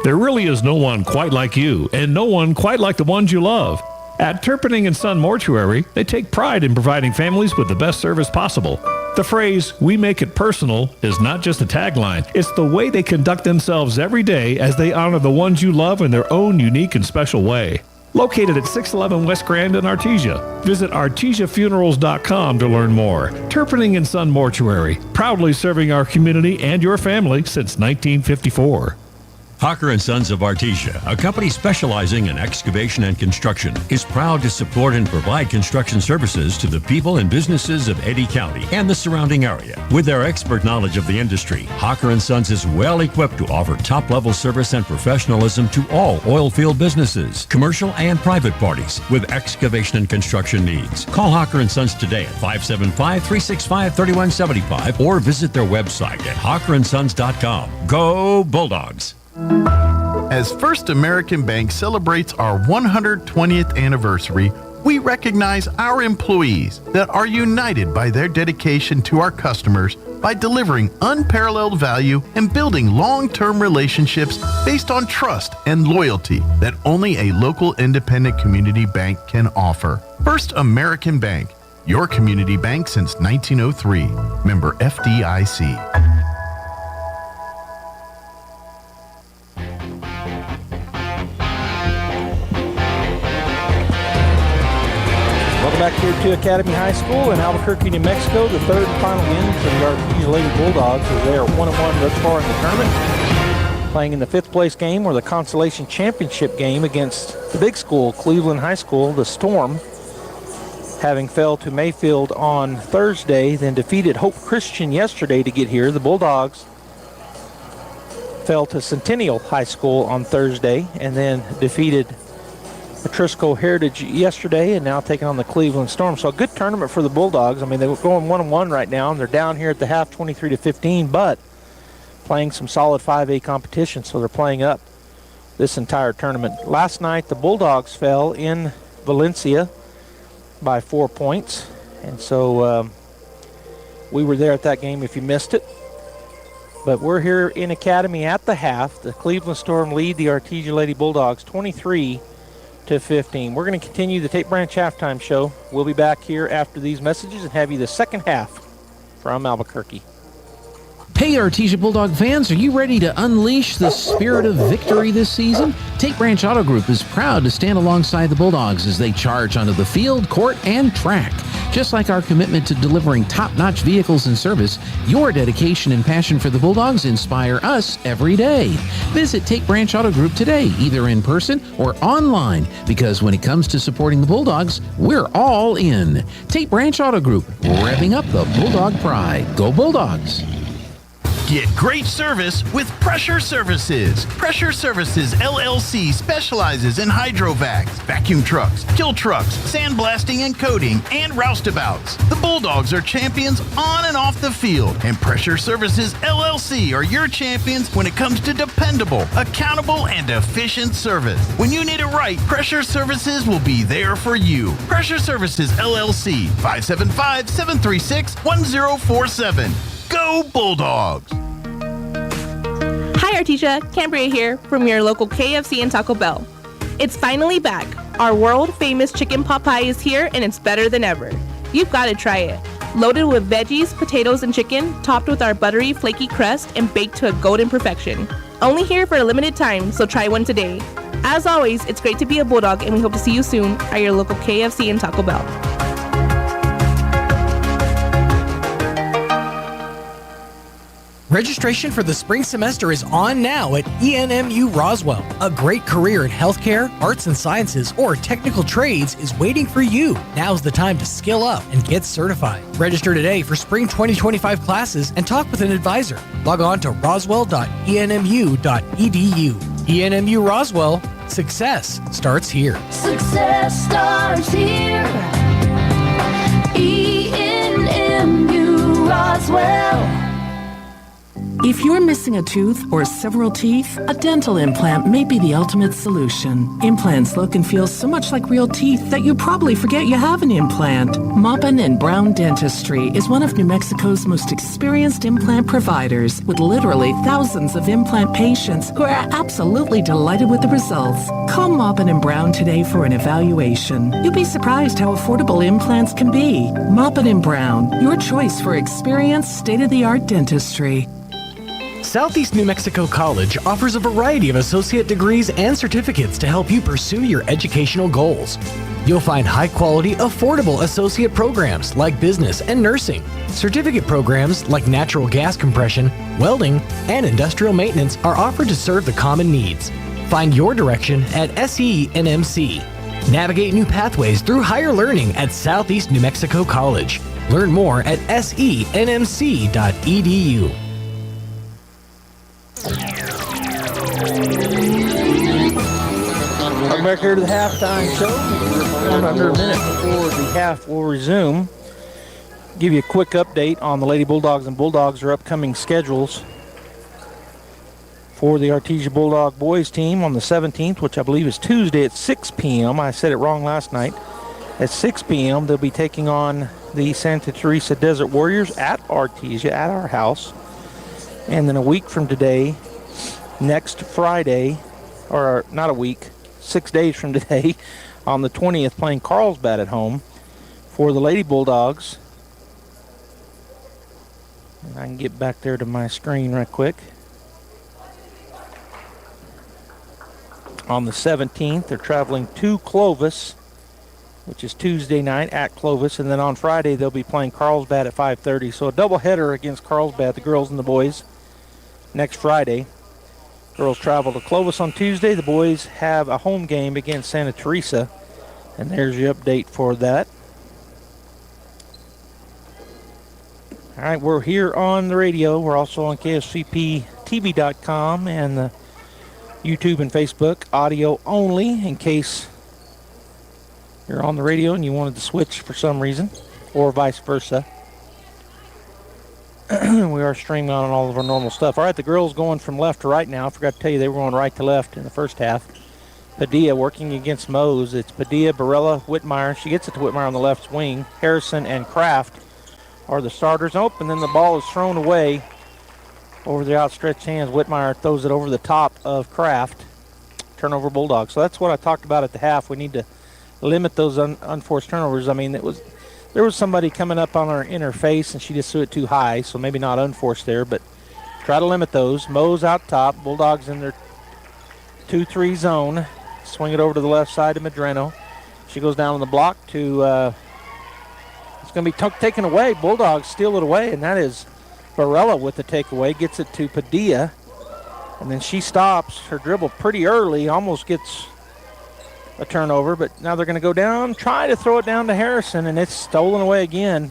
There really is no one quite like you, and no one quite like the ones you love. At Turpinning & Son Mortuary, they take pride in providing families with the best service possible. The phrase, "we make it personal," is not just a tagline. It's the way they conduct themselves every day as they honor the ones you love in their own unique and special way. Located at 611 West Grand in Artesia. Visit artesiafunerals.com to learn more. Turpinning & Son Mortuary, proudly serving our community and your family since 1954. Hawker & Sons of Artesia, a company specializing in excavation and construction, is proud to support and provide construction services to the people and businesses of Eddy County and the surrounding area. With their expert knowledge of the industry, Hawker & Sons is well equipped to offer top-level service and professionalism to all oil field businesses, commercial and private parties with excavation and construction needs. Call Hawker & Sons today at 575-365-3175 or visit their website at hawkerandsons.com. Go Bulldogs! As First American Bank celebrates our 120th anniversary, we recognize our employees that are united by their dedication to our customers by delivering unparalleled value and building long-term relationships based on trust and loyalty that only a local independent community bank can offer. First American Bank, your community bank since 1903. Member FDIC. Back here to Academy High School in Albuquerque, New Mexico, the third and final win for the Artesia Lady Bulldogs as they are 1-1 thus far in the tournament. Playing in the 5th place game or the consolation championship game against the big school, Cleveland High School, the Storm, having fell to Mayfield on Thursday, then defeated Hope Christian yesterday to get here. The Bulldogs fell to Centennial High School on Thursday and then defeated Trisco Heritage yesterday and now taking on the Cleveland Storm. So a good tournament for the Bulldogs. I mean, they're going 1-1 right now, and they're down here at the half 23-15, but playing some solid 5A competition, so they're playing up this entire tournament. Last night, the Bulldogs fell in Valencia by 4 points, and so we were there at that game if you missed it. But we're here in Academy at the half. The Cleveland Storm lead the Artesia Lady Bulldogs 23-15. We're going to continue the Tape Branch halftime show. We'll be back here after these messages and have you the second half from Albuquerque. Hey, Artesia Bulldog fans, are you ready to unleash the spirit of victory this season? Tape Branch Auto Group is proud to stand alongside the Bulldogs as they charge onto the field, court, and track. Just like our commitment to delivering top-notch vehicles and service, your dedication and passion for the Bulldogs inspire us every day. Visit Tape Branch Auto Group today, either in person or online, because when it comes to supporting the Bulldogs, we're all in. Tape Branch Auto Group, revving up the Bulldog pride. Go Bulldogs! Get great service with Pressure Services. Pressure Services LLC specializes in hydrovacs, vacuum trucks, kill trucks, sandblasting and coating, and roustabouts. The Bulldogs are champions on and off the field, and Pressure Services LLC are your champions when it comes to dependable, accountable, and efficient service. When you need it right, Pressure Services will be there for you. Pressure Services LLC, 575-736-1047. Go Bulldogs! Hi Artesia, Cambria here from your local KFC and Taco Bell. It's finally back. Our world famous chicken pot pie is here and it's better than ever. You've got to try it. Loaded with veggies, potatoes, and chicken, topped with our buttery, flaky crust, and baked to a golden perfection. Only here for a limited time, so try one today. As always, it's great to be a Bulldog and we hope to see you soon at your local KFC and Taco Bell. Registration for the spring semester is on now at ENMU Roswell. A great career in healthcare, arts and sciences, or technical trades is waiting for you. Now's the time to skill up and get certified. Register today for spring 2025 classes and talk with an advisor. Log on to roswell.enmu.edu. ENMU Roswell, success starts here. Success starts here. ENMU Roswell. If you're missing a tooth or several teeth, a dental implant may be the ultimate solution. Implants look and feel so much like real teeth that you probably forget you have an implant. Maupin and Brown Dentistry is one of New Mexico's most experienced implant providers, with literally thousands of implant patients who are absolutely delighted with the results. Call Maupin and Brown today for an evaluation. You'll be surprised how affordable implants can be. Maupin and Brown, your choice for experienced, state-of-the-art dentistry. Southeast New Mexico College offers a variety of associate degrees and certificates to help you pursue your educational goals. You'll find high-quality, affordable associate programs like business and nursing. Certificate programs like natural gas compression, welding, and industrial maintenance are offered to serve the common needs. Find your direction at SENMC. Navigate new pathways through higher learning at Southeast New Mexico College. Learn more at senmc.edu. Welcome back here to the halftime show. We're under a minute before the half will resume. Give you a quick update on the Lady Bulldogs and Bulldogs, their upcoming schedules for the Artesia Bulldog boys team on the 17th, which I believe is Tuesday at 6 p.m. I said it wrong last night. At 6 p.m., they'll be taking on the Santa Teresa Desert Warriors at Artesia, at our house. And then a week from today, next Friday, or not a week, 6 days from today, on the 20th, playing Carlsbad at home for the Lady Bulldogs. And I can get back there to my screen right quick. On the 17th, they're traveling to Clovis, which is Tuesday night at Clovis, and then on Friday they'll be playing Carlsbad at 5:30. So a doubleheader against Carlsbad, the girls and the boys, next Friday. Girls travel to Clovis on Tuesday. The boys have a home game against Santa Teresa, and there's your update for that. All right, we're here on the radio. We're also on KFCPTV.com and the YouTube and Facebook, audio only, in case you're on the radio and you wanted to switch for some reason, or vice versa. We are streaming on all of our normal stuff. All right, the girls going from left to right now. I forgot to tell you they were going right to left in the first half. Padilla working against Mose. It's Padilla, Barella, Whitmire. She gets it to Whitmire on the left wing. Harrison and Kraft are the starters. Oh, and then the ball is thrown away over the outstretched hands. Whitmire throws it over the top of Kraft. Turnover Bulldogs. So that's what I talked about at the half. We need to limit those unforced turnovers. I mean, there was somebody coming up on her in her face, and she just threw it too high, so maybe not unforced there, but try to limit those. Mose out top. Bulldogs in their 2-3 zone. Swing it over to the left side to Medrano. She goes down on the block to, it's going to be taken away. Bulldogs steal it away, and that is Barella with the takeaway. Gets it to Padilla, and then she stops her dribble pretty early, almost gets a turnover, but now they're going to go down, try to throw it down to Harrison, and it's stolen away again.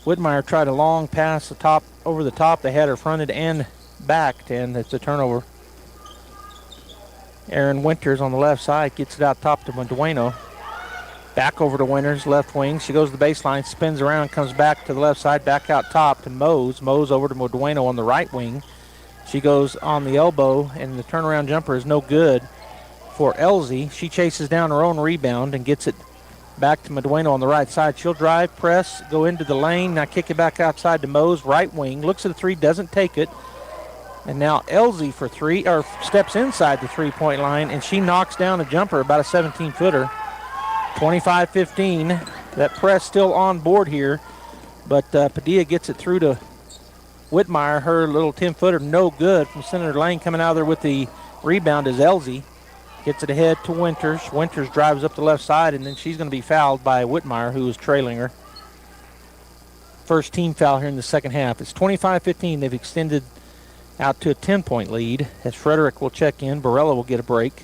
Whitmire tried a long pass over the top. They had her fronted and backed, and it's a turnover. Aaron Winters on the left side gets it out top to Medrano. Back over to Winters, left wing. She goes to the baseline, spins around, comes back to the left side, back out top to Mose. Mose over to Medrano on the right wing. She goes on the elbow, and the turnaround jumper is no good for Elsie. She chases down her own rebound and gets it back to Medrano on the right side. She'll drive, press, go into the lane, now kick it back outside to Mose, right wing. Looks at the three, doesn't take it. And now Elsie for three, or steps inside the three-point line, and she knocks down a jumper, about a 17-footer. 25-15. That press still on board here, but Padilla gets it through to Whitmire. Her little 10-footer, no good from center lane. Coming out of there with the rebound is Elsie. Gets it ahead to Winters. Winters drives up the left side, and then she's going to be fouled by Whitmire, who is trailing her. First team foul here in the second half. It's 25-15. They've extended out to a 10-point lead as Frederick will check in. Barella will get a break.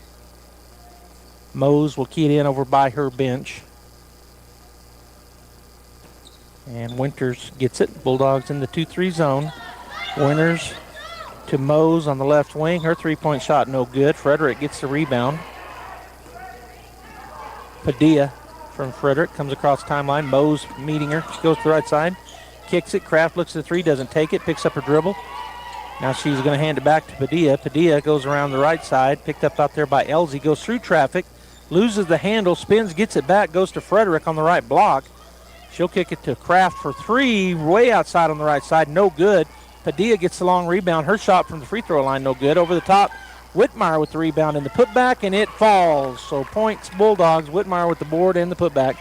Mose will key it in over by her bench. And Winters gets it. Bulldogs in the 2-3 zone. Winters to Mose on the left wing. Her three-point shot no good. Frederick gets the rebound. Padilla from Frederick comes across timeline. Mose meeting her. She goes to the right side. Kicks it. Kraft looks at the three. Doesn't take it. Picks up her dribble. Now she's going to hand it back to Padilla. Padilla goes around the right side, picked up out there by Elsie, goes through traffic, loses the handle, spins, gets it back, goes to Frederick on the right block. She'll kick it to Kraft for 3, way outside on the right side, no good. Padilla gets the long rebound. Her shot from the free throw line, no good. Over the top, Whitmire with the rebound and the putback, and it falls. So points Bulldogs, Whitmire with the board and the putback.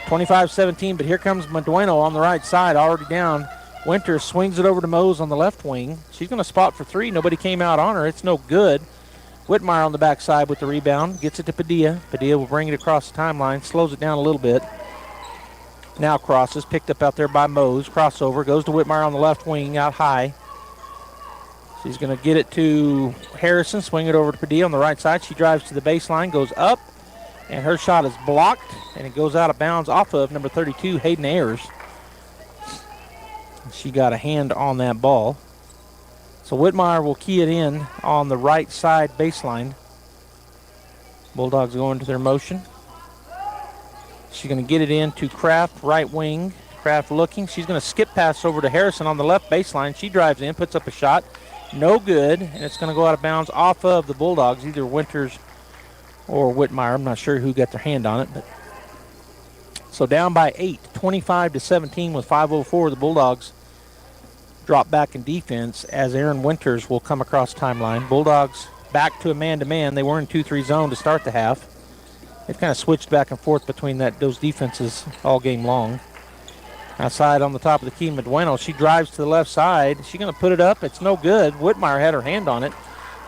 25-17, but here comes Medueno on the right side, already down. Winters swings it over to Mose on the left wing. She's going to spot for 3. Nobody came out on her. It's no good. Whitmire on the backside with the rebound. Gets it to Padilla. Padilla will bring it across the timeline. Slows it down a little bit. Now crosses. Picked up out there by Mose. Crossover. Goes to Whitmire on the left wing out high. She's going to get it to Harrison. Swing it over to Padilla on the right side. She drives to the baseline. Goes up. And her shot is blocked. And it goes out of bounds off of number 32, Hayden Ayers. She got a hand on that ball. So Whitmire will key it in on the right side baseline. Bulldogs go into their motion. She's going to get it in to Kraft, right wing. Kraft looking. She's going to skip pass over to Harrison on the left baseline. She drives in, puts up a shot. No good, and it's going to go out of bounds off of the Bulldogs, either Winters or Whitmire. I'm not sure who got their hand on it, but so down by 8, 25-17 with 5:04. The Bulldogs drop back in defense as Aaron Winters will come across timeline. Bulldogs back to a man-to-man. They were in 2-3 zone to start the half. They've kind of switched back and forth between those defenses all game long. Outside on the top of the key, Medueno. She drives to the left side. She's going to put it up. It's no good. Whitmire had her hand on it.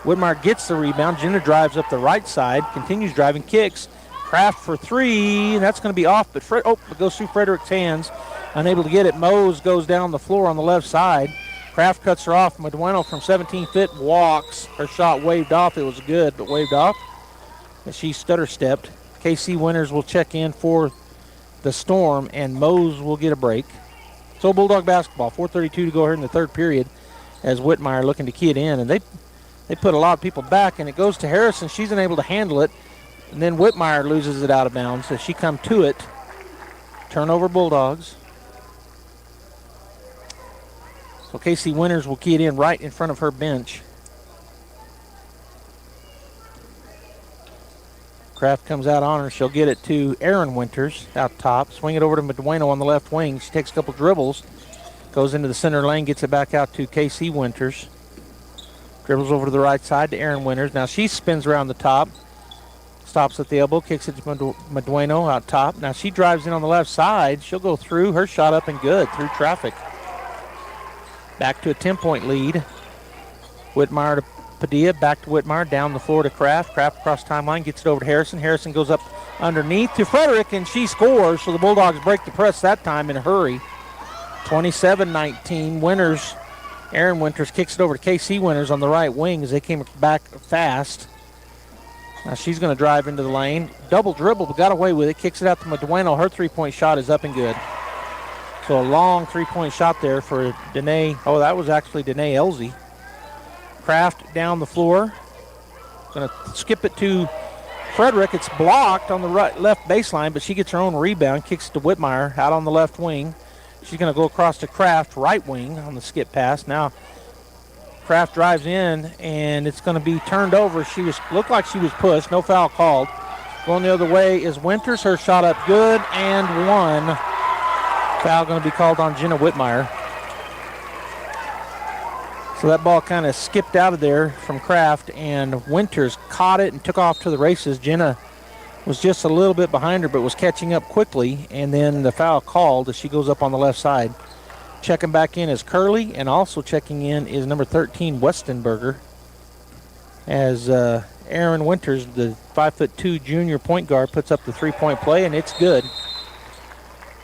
Whitmire gets the rebound. Jenna drives up the right side, continues driving, kicks. Kraft for 3. That's going to be off, but it goes through Frederick's hands. Unable to get it. Mose goes down the floor on the left side. Kraft cuts her off. Medueno from 17 feet walks. Her shot waved off. It was good, but waved off. And she stutter-stepped. KC Winters will check in for the Storm, and Mose will get a break. So Bulldog basketball, 4:32 to go here in the third period as Whitmire looking to key it in. And they put a lot of people back, and it goes to Harrison. She's unable to handle it. And then Whitmire loses it out of bounds as she come to it. Turnover Bulldogs. So KC Winters will key it in right in front of her bench. Kraft comes out on her. She'll get it to Aaron Winters out top. Swing it over to Medueno on the left wing. She takes a couple dribbles. Goes into the center lane. Gets it back out to KC Winters. Dribbles over to the right side to Aaron Winters. Now she spins around the top. Stops at the elbow. Kicks it to Medueno out top. Now she drives in on the left side. She'll go through. Her shot up and good through traffic. Back to a 10-point lead. Whitmire to Padilla, back to Whitmire, down the floor to Kraft. Kraft across timeline, gets it over to Harrison. Harrison goes up underneath to Frederick, and she scores. So the Bulldogs break the press that time in a hurry. 27-19. Winters, Aaron Winters kicks it over to KC Winters on the right wing as they came back fast. Now she's going to drive into the lane. Double dribble, but got away with it. Kicks it out to Medueno. Her three-point shot is up and good. So a long three-point shot there for Danae. Oh, that was actually Danae Elsie. Kraft down the floor. Going to skip it to Frederick. It's blocked on the left baseline, but she gets her own rebound. Kicks it to Whitmire out on the left wing. She's going to go across to Kraft, right wing on the skip pass. Now Kraft drives in, and it's going to be turned over. Looked like she was pushed. No foul called. Going the other way is Winters. Her shot up good and one. Foul going to be called on Jenna Whitmire. So that ball kind of skipped out of there from Kraft, and Winters caught it and took off to the races. Jenna was just a little bit behind her, but was catching up quickly, and then the foul called as she goes up on the left side. Checking back in is Curley, and also checking in is number 13, Westenberger, as Aaron Winters, the 5'2" junior point guard, puts up the three-point play, and it's good.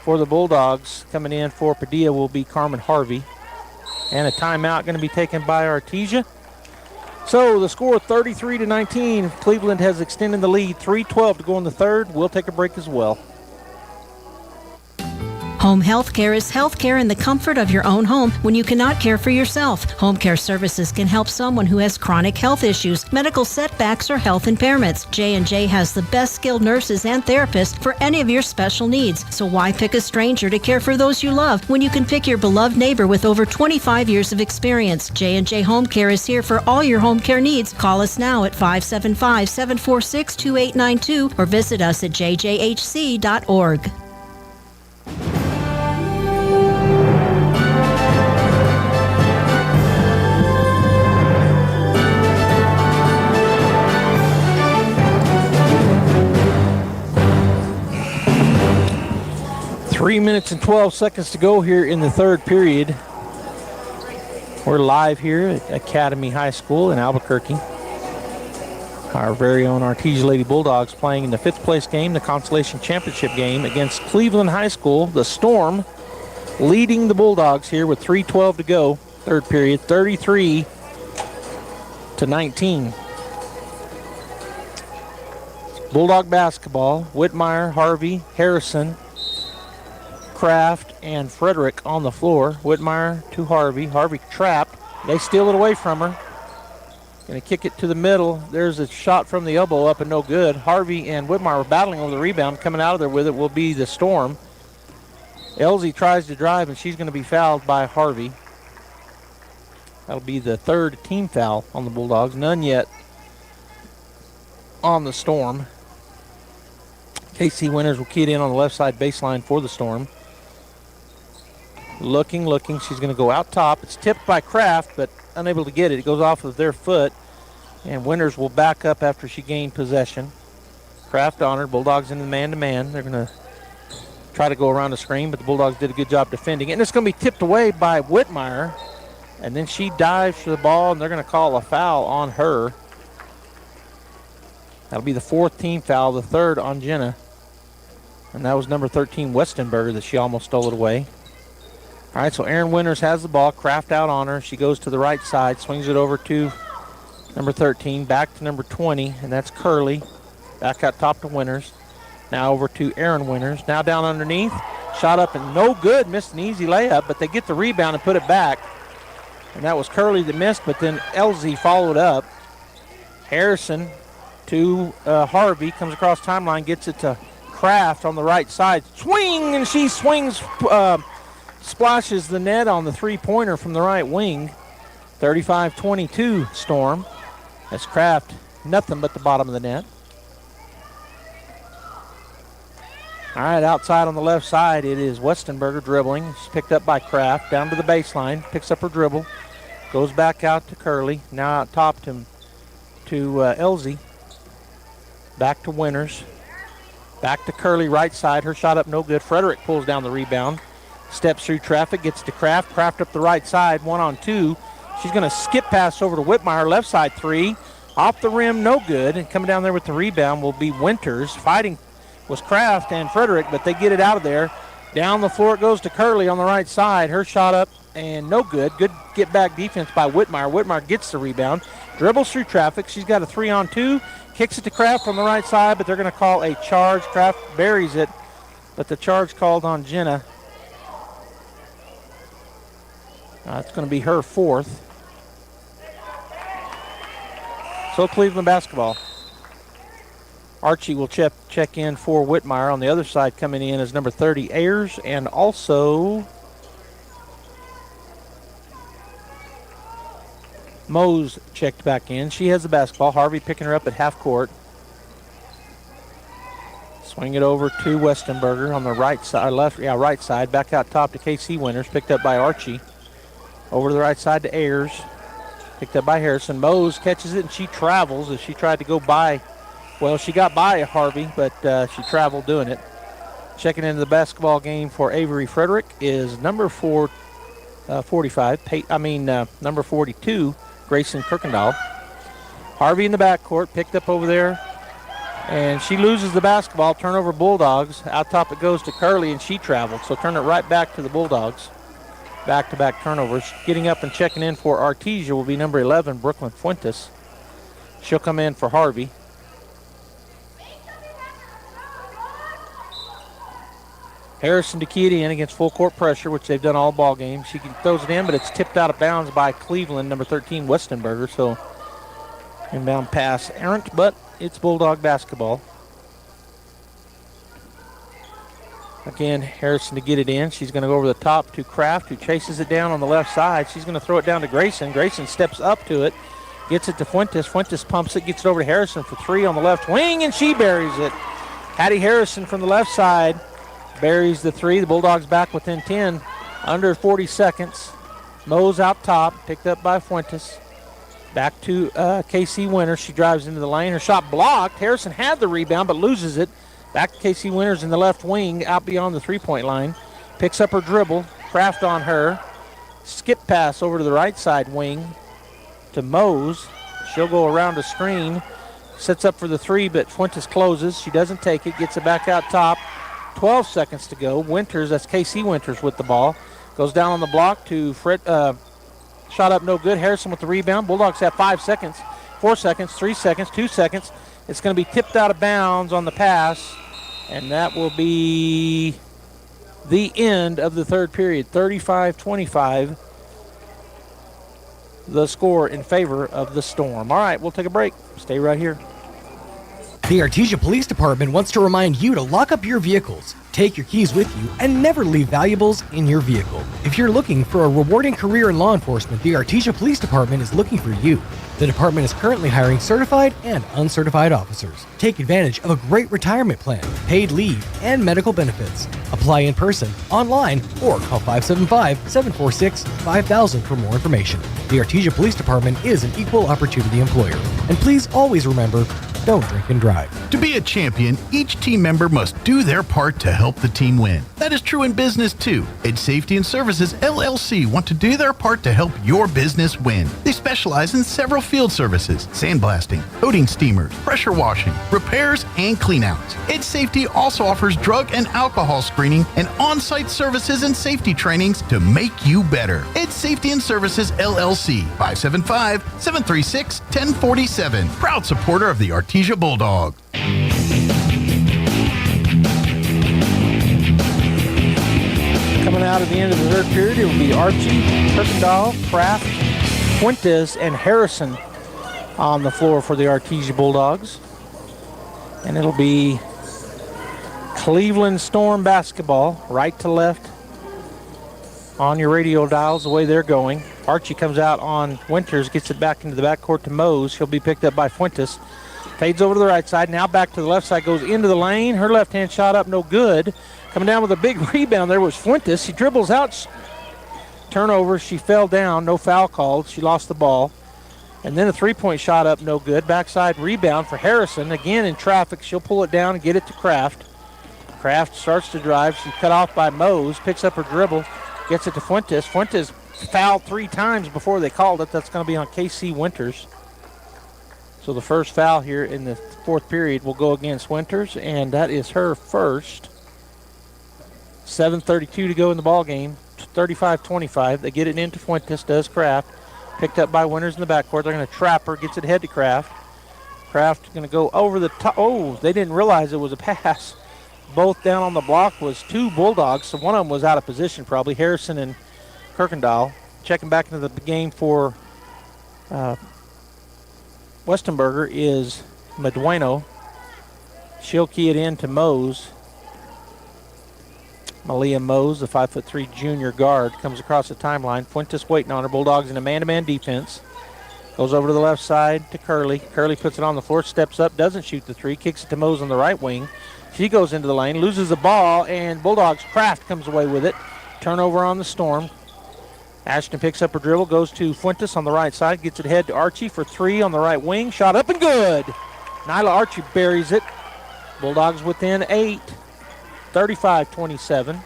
For the Bulldogs, coming in for Padilla will be Carmen Harvey. And a timeout going to be taken by Artesia. So the score 33-19. Cleveland has extended the lead. 3:12 to go in the third. We'll take a break as well. Home health care is health care in the comfort of your own home when you cannot care for yourself. Home care services can help someone who has chronic health issues, medical setbacks, or health impairments. J&J has the best skilled nurses and therapists for any of your special needs. So why pick a stranger to care for those you love when you can pick your beloved neighbor with over 25 years of experience? J&J Home Care is here for all your home care needs. Call us now at 575-746-2892 or visit us at jjhc.org. Three minutes and 12 seconds to go here in the third period. We're live here at Academy High School in Albuquerque. Our very own Artesia Lady Bulldogs playing in the fifth place game, the consolation championship game against Cleveland High School. The Storm leading the Bulldogs here with 3:12 to go. Third period, 33-19. Bulldog basketball. Whitmire, Harvey, Harrison, Kraft, and Frederick on the floor. Whitmire to Harvey. Harvey trapped. They steal it away from her. Going to kick it to the middle. There's a shot from the elbow up and no good. Harvey and Whitmire were battling over the rebound. Coming out of there with it will be the Storm. Elsie tries to drive, and she's going to be fouled by Harvey. That'll be the third team foul on the Bulldogs. None yet on the Storm. KC Winters will key it in on the left side baseline for the Storm. Looking. She's going to go out top. It's tipped by Kraft, but unable to get it. It goes off of their foot, and Winters will back up after she gained possession. Kraft on her. Bulldogs in the man-to-man. They're going to try to go around the screen, but the Bulldogs did a good job defending it. And it's going to be tipped away by Whitmire, and then she dives for the ball, and they're going to call a foul on her. That'll be the fourth team foul, the third on Jenna. And that was number 13, Westenberger, that she almost stole it away. All right, so Aaron Winters has the ball. Kraft out on her. She goes to the right side, swings it over to number 13, back to number 20, and that's Curley. Back out top to Winters. Now over to Aaron Winters. Now down underneath. Shot up and no good. Missed an easy layup, but they get the rebound and put it back. And that was Curley that missed, but then Elsie followed up. Harrison to Harvey. Comes across timeline, gets it to Kraft on the right side. Swing, and she swings, splashes the net on the three-pointer from the right wing. 35-22 Storm. That's Kraft, nothing but the bottom of the net. All right, outside on the left side, it is Westenberger dribbling. She's picked up by Kraft, down to the baseline, picks up her dribble, goes back out to Curley, now out top to Elsie. Back to Winters. Back to Curley, right side. Her shot up, no good. Frederick pulls down the rebound. Steps through traffic, gets to Kraft. Kraft up the right side, 1-on-2. She's going to skip pass over to Whitmire, left side three. Off the rim, no good. And coming down there with the rebound will be Winters. Fighting was Kraft and Frederick, but they get it out of there. Down the floor it goes to Curley on the right side. Her shot up and no good. Good get back defense by Whitmire. Whitmire gets the rebound. Dribbles through traffic. She's got a 3-on-2. Kicks it to Kraft on the right side, but they're going to call a charge. Kraft buries it, but the charge called on Jenna. It's going to be her fourth. So Cleveland basketball. Archie will check in for Whitmire. On the other side coming in is number 30, Ayers, and also Mose checked back in. She has the basketball. Harvey picking her up at half court. Swing it over to Westenberger on the right side, right side. Back out top to KC Winters, picked up by Archie. Over to the right side to Ayers, picked up by Harrison. Mose catches it and she travels as she tried to go by. Well, she got by Harvey, but she traveled doing it. Checking into the basketball game for Avery Frederick is number 45. Number 42, Grayson Kirkendall. Harvey in the backcourt, picked up over there, and she loses the basketball. Turnover Bulldogs. Out top it goes to Curley, and she traveled. So turn it right back to the Bulldogs. Back-to-back turnovers. Getting up and checking in for Artesia will be number 11, Brooklyn Fuentes. She'll come in for Harrison to key it in against full court pressure, which they've done all ball game. She throws it in, but it's tipped out of bounds by Cleveland, number 13, Westenberger. So inbound pass errant, but it's Bulldog basketball. Again, Harrison to get it in. She's going to go over the top to Kraft, who chases it down on the left side. She's going to throw it down to Grayson. Grayson steps up to it, gets it to Fuentes. Fuentes pumps it, gets it over to Harrison for three on the left wing, and she buries it. Hattie Harrison from the left side buries the three. The Bulldogs back within 10, under 40 seconds. Mose out top, picked up by Fuentes. Back to KC Winters. She drives into the lane. Her shot blocked. Harrison had the rebound, but loses it. Back to KC Winters in the left wing, out beyond the three-point line. Picks up her dribble. Kraft on her. Skip pass over to the right side wing to Mose. She'll go around the screen. Sets up for the three, but Fuentes closes. She doesn't take it. Gets it back out top. 12 seconds to go. Winters, that's KC Winters with the ball. Goes down on the block to Fred. Shot up no good. Harrison with the rebound. Bulldogs have 5 seconds, 4 seconds, 3 seconds, 2 seconds. It's going to be tipped out of bounds on the pass, and that will be the end of the third period. 35-25, the score in favor of the Storm. All right, we'll take a break. Stay right here. The Artesia Police Department wants to remind you to lock up your vehicles, take your keys with you, and never leave valuables in your vehicle. If you're looking for a rewarding career in law enforcement, the Artesia Police Department is looking for you. The department is currently hiring certified and uncertified officers. Take advantage of a great retirement plan, paid leave, and medical benefits. Apply in person, online, or call 575-746-5000 for more information. The Artesia Police Department is an equal opportunity employer. And please always remember, don't drink and drive. To be a champion, each team member must do their part to help the team win. That is true in business too. Edge Safety and Services LLC want to do their part to help your business win. They specialize in several field services: sandblasting, coating steamers, pressure washing, repairs, and cleanouts. Edge Safety also offers drug and alcohol screening and on-site services and safety trainings to make you better. Edge Safety and Services LLC, 575-736-1047. Proud supporter of the Artesia Bulldogs. Coming out at the end of the third period, it will be Archie, Kirkendall, Kraft, Fuentes, and Harrison on the floor for the Artesia Bulldogs. And it'll be Cleveland Storm basketball, right to left on your radio dials, the way they're going. Archie comes out on Winters, gets it back into the backcourt to Mose. She'll be picked up by Fuentes. Fades over to the right side, now back to the left side, goes into the lane. Her left-hand shot up, no good. Coming down with a big rebound there was Fuentes. She dribbles out. Turnover, she fell down, no foul called. She lost the ball. And then a three-point shot up, no good. Backside rebound for Harrison. Again in traffic, she'll pull it down and get it to Kraft. Kraft starts to drive. She's cut off by Mose, picks up her dribble, gets it to Fuentes. Fuentes fouled 3 times before they called it. That's going to be on KC Winters. So the first foul here in the fourth period will go against Winters, and that is her first. 7:32 to go in the ball game. 35-25. They get it into Fuentes, does Kraft. Picked up by Winters in the backcourt. They're going to trap her, gets it ahead to Kraft. Kraft going to go over the top. Oh, they didn't realize it was a pass. Both down on the block was 2 Bulldogs, so one of them was out of position probably, Harrison and Kirkendall. Checking back into the game for Westenberger is Medueno. She'll key it in to Mose. Malia Mose, the 5'3" junior guard, comes across the timeline. Fuentes waiting on her. Bulldogs in a man-to-man defense. Goes over to the left side to Curley. Curley puts it on the floor, steps up, doesn't shoot the three, kicks it to Mose on the right wing. She goes into the lane, loses the ball, and Bulldogs Kraft comes away with it. Turnover on the Storm. Ashton picks up her dribble, goes to Fuentes on the right side, gets it ahead to Archie for 3 on the right wing. Shot up and good. Nyla Archie buries it. Bulldogs within 8. 35-27.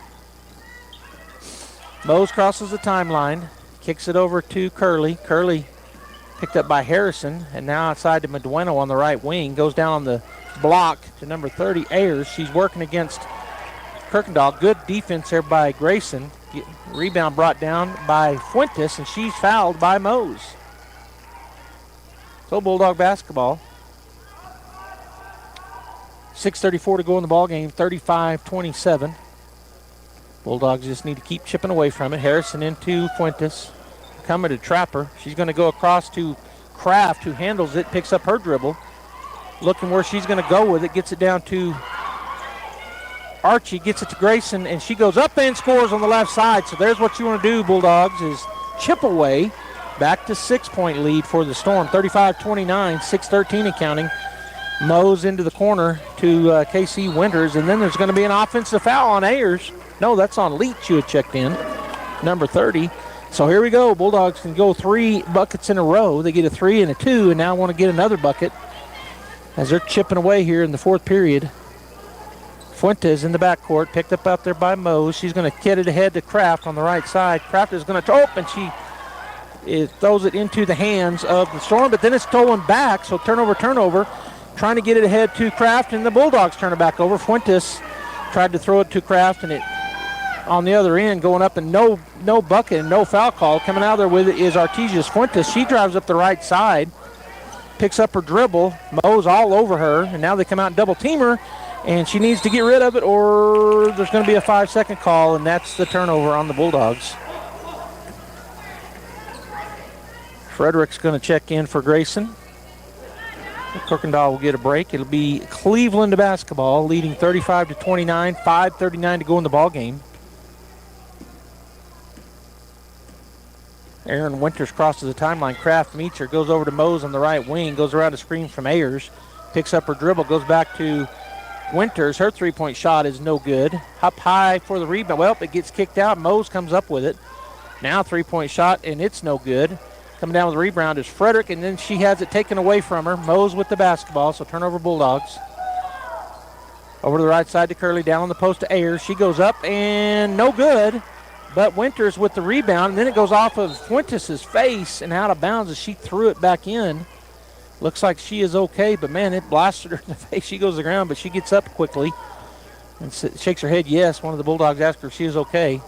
Mose crosses the timeline, kicks it over to Curley. Curley picked up by Harrison, and now outside to Medueno on the right wing. Goes down on the block to number 30, Ayers. She's working against Kirkendall. Good defense there by Grayson. Rebound brought down by Fuentes, and she's fouled by Mose. So Bulldog basketball. 6:34 to go in the ball game, 35-27. Bulldogs just need to keep chipping away from it. Harrison into Fuentes. Coming to trap her. She's going to go across to Kraft, who handles it, picks up her dribble. Looking where she's going to go with it. Gets it down to Archie. Gets it to Grayson, and she goes up and scores on the left side. So there's what you want to do, Bulldogs, is chip away. Back to 6-point lead for the Storm. 35-29, 6:13 and counting. Mose into the corner to KC Winters, and then there's going to be an offensive foul on Ayers. No, that's on Leach, who had checked in, number 30. So here we go. Bulldogs can go 3 buckets in a row. They get a 3 and a 2, and now want to get another bucket as they're chipping away here in the fourth period. Fuentes in the backcourt, picked up out there by Mose. She's going to get it ahead to Kraft on the right side. Kraft is going to open. She throws it into the hands of the Storm, but then it's stolen back, so turnover. Trying to get it ahead to Kraft, and the Bulldogs turn it back over. Fuentes tried to throw it to Kraft, and it on the other end going up, and no bucket and no foul call. Coming out there with it is Artesia's Fuentes. She drives up the right side, picks up her dribble. Mo's all over her, and now they come out and double team her, and she needs to get rid of it, or there's going to be a 5-second call, and that's the turnover on the Bulldogs. Frederick's going to check in for Grayson. Kirkendall will get a break. It'll be Cleveland basketball, leading 35-29, 5:39 to go in the ball game. Aaron Winters crosses the timeline. Kraft meets her, goes over to Mose on the right wing, goes around a screen from Ayers, picks up her dribble, goes back to Winters. Her three-point shot is no good. Up high for the rebound. Well, it gets kicked out. Mose comes up with it. Now three-point shot, and it's no good. Coming down with the rebound is Frederick, and then she has it taken away from her. Mose with the basketball, so turnover Bulldogs. Over to the right side to Curley, down on the post to Ayers. She goes up, and no good. But Winters with the rebound, and then it goes off of Fuentes' face and out of bounds as she threw it back in. Looks like she is okay, but man, it blasted her in the face. She goes to the ground, but she gets up quickly and shakes her head yes. One of the Bulldogs asked her if she is okay.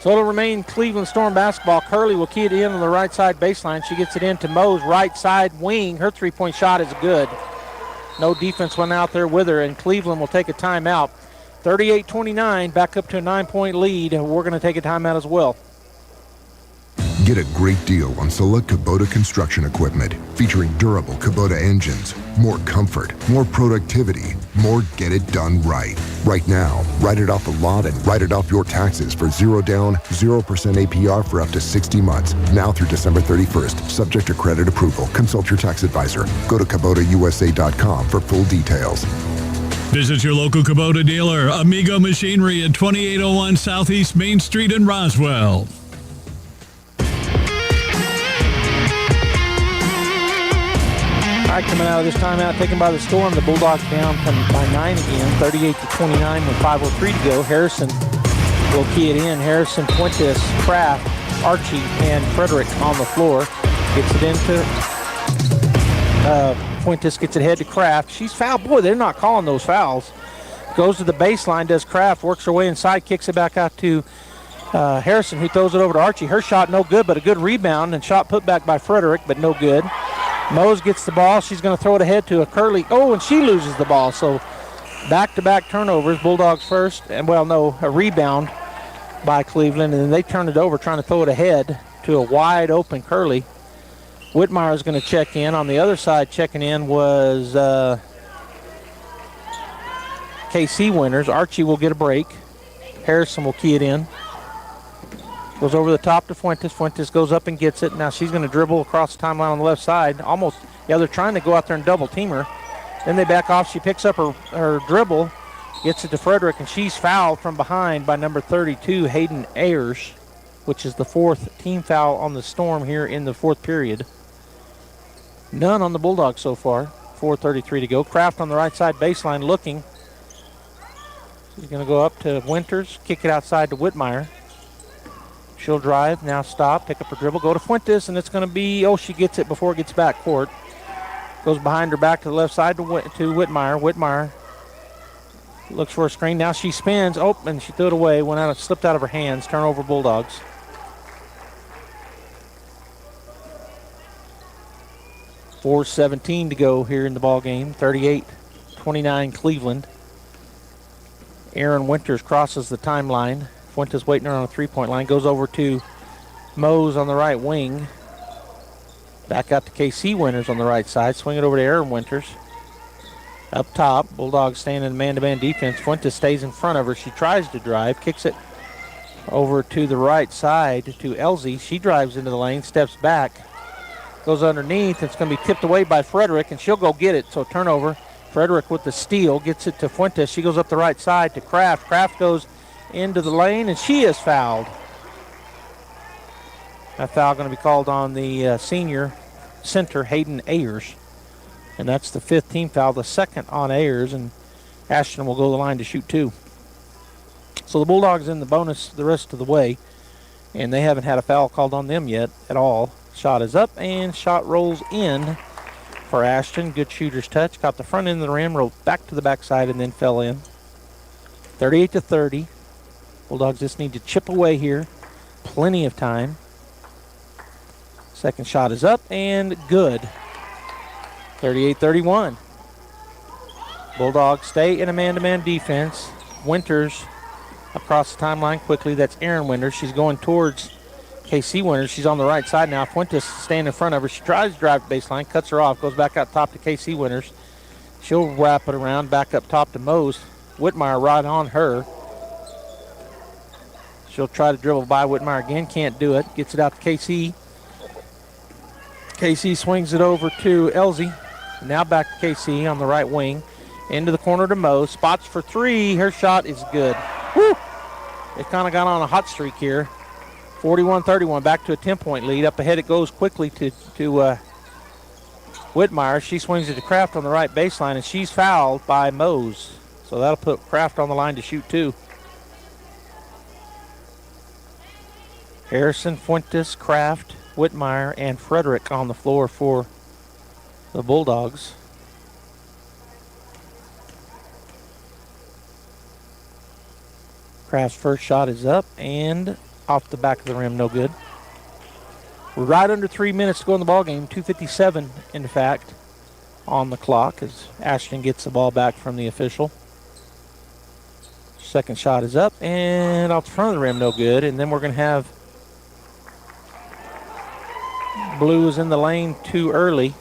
So it'll remain Cleveland Storm basketball. Curley will key it in on the right side baseline. She gets it into Mo's right side wing. Her three-point shot is good. No defense went out there with her, and Cleveland will take a timeout. 38-29, back up to a 9-point lead. We're going to take a timeout as well. Get a great deal on select Kubota construction equipment featuring durable Kubota engines, more comfort, more productivity, more get it done right. Right now, write it off the lot and write it off your taxes for 0 down, 0% APR for up to 60 months. Now through December 31st, subject to credit approval. Consult your tax advisor. Go to KubotaUSA.com for full details. Visit your local Kubota dealer, Amigo Machinery at 2801 Southeast Main Street in Roswell. All right, coming out of this timeout, taken by the Storm, the Bulldogs down by 9 again, 38-29 with 5:03 to go. Harrison will key it in. Harrison, Fuentes, Kraft, Archie, and Frederick on the floor. Gets it into Fuentes, gets it ahead to Kraft. She's fouled. Boy, they're not calling those fouls. Goes to the baseline, does Kraft, works her way inside, kicks it back out to Harrison, who throws it over to Archie. Her shot no good, but a good rebound, and shot put back by Frederick, but no good. Mose gets the ball. She's going to throw it ahead to a Curley. Oh, and she loses the ball. So back-to-back turnovers. Bulldogs first. And, well, no, a rebound by Cleveland. And then they turn it over trying to throw it ahead to a wide-open Curley. Whitmire is going to check in. On the other side, checking in was KC Winters. Archie will get a break. Harrison will key it in. Goes over the top to Fuentes. Fuentes goes up and gets it. Now she's going to dribble across the timeline on the left side. Almost, yeah, they're trying to go out there and double team her. Then they back off. She picks up her dribble, gets it to Frederick, and she's fouled from behind by number 32, Hayden Ayers, which is the fourth team foul on the Storm here in the fourth period. None on the Bulldogs so far. 4:33 to go. Kraft on the right side baseline looking. She's going to go up to Winters, kick it outside to Whitmire. She'll drive, now stop, pick up her dribble, go to Fuentes, and it's going to be, she gets it before it gets back court. Goes behind her back to the left side to Whitmire. Whitmire looks for a screen. Now she spins, and she threw it away, slipped out of her hands. Turnover Bulldogs. $4:17 to go here in the ball game. 38-29 Cleveland. Aaron Winters crosses the timeline. Fuentes waiting on a three-point line. Goes over to Mose on the right wing. Back out to KC Winters on the right side. Swing it over to Aaron Winters. Up top, Bulldogs staying in man-to-man defense. Fuentes stays in front of her. She tries to drive, kicks it over to the right side to Elsie. She drives into the lane, steps back, goes underneath. It's going to be tipped away by Frederick, and she'll go get it. So turnover. Frederick with the steal, gets it to Fuentes. She goes up the right side to Kraft. Kraft goes into the lane, and she is fouled. That foul going to be called on the senior center, Hayden Ayers. And that's the 5th team foul, the 2nd on Ayers, and Ashton will go to the line to shoot 2. So the Bulldogs in the bonus the rest of the way, and they haven't had a foul called on them yet at all. Shot is up, and shot rolls in for Ashton. Good shooter's touch. Got the front end of the rim, rolled back to the backside, and then fell in. 38-30. Bulldogs just need to chip away here. Plenty of time. Second shot is up, and good. 38-31. Bulldogs stay in a man-to-man defense. Winters across the timeline quickly. That's Aaron Winters. She's going towards KC Winters. She's on the right side now. Fuentes standing in front of her. She tries to drive the baseline, cuts her off, goes back out top to KC Winters. She'll wrap it around, back up top to Mose. Whitmire right on her. She'll try to dribble by Whitmire again. Can't do it. Gets it out to KC. KC swings it over to Elsie. Now back to KC on the right wing. Into the corner to Mose. Spots for 3. Her shot is good. Woo! It kind of got on a hot streak here. 41-31, back to a 10-point lead. Up ahead it goes quickly to Whitmire. She swings it to Kraft on the right baseline, and she's fouled by Mose. So that'll put Kraft on the line to shoot 2. Harrison, Fuentes, Kraft, Whitmire, and Frederick on the floor for the Bulldogs. Kraft's first shot is up and off the back of the rim, no good. We're right under 3 minutes to go in the ballgame. 2:57, in fact, on the clock as Ashton gets the ball back from the official. Second shot is up and off the front of the rim, no good. And then we're going to have Blue is in the lane too early.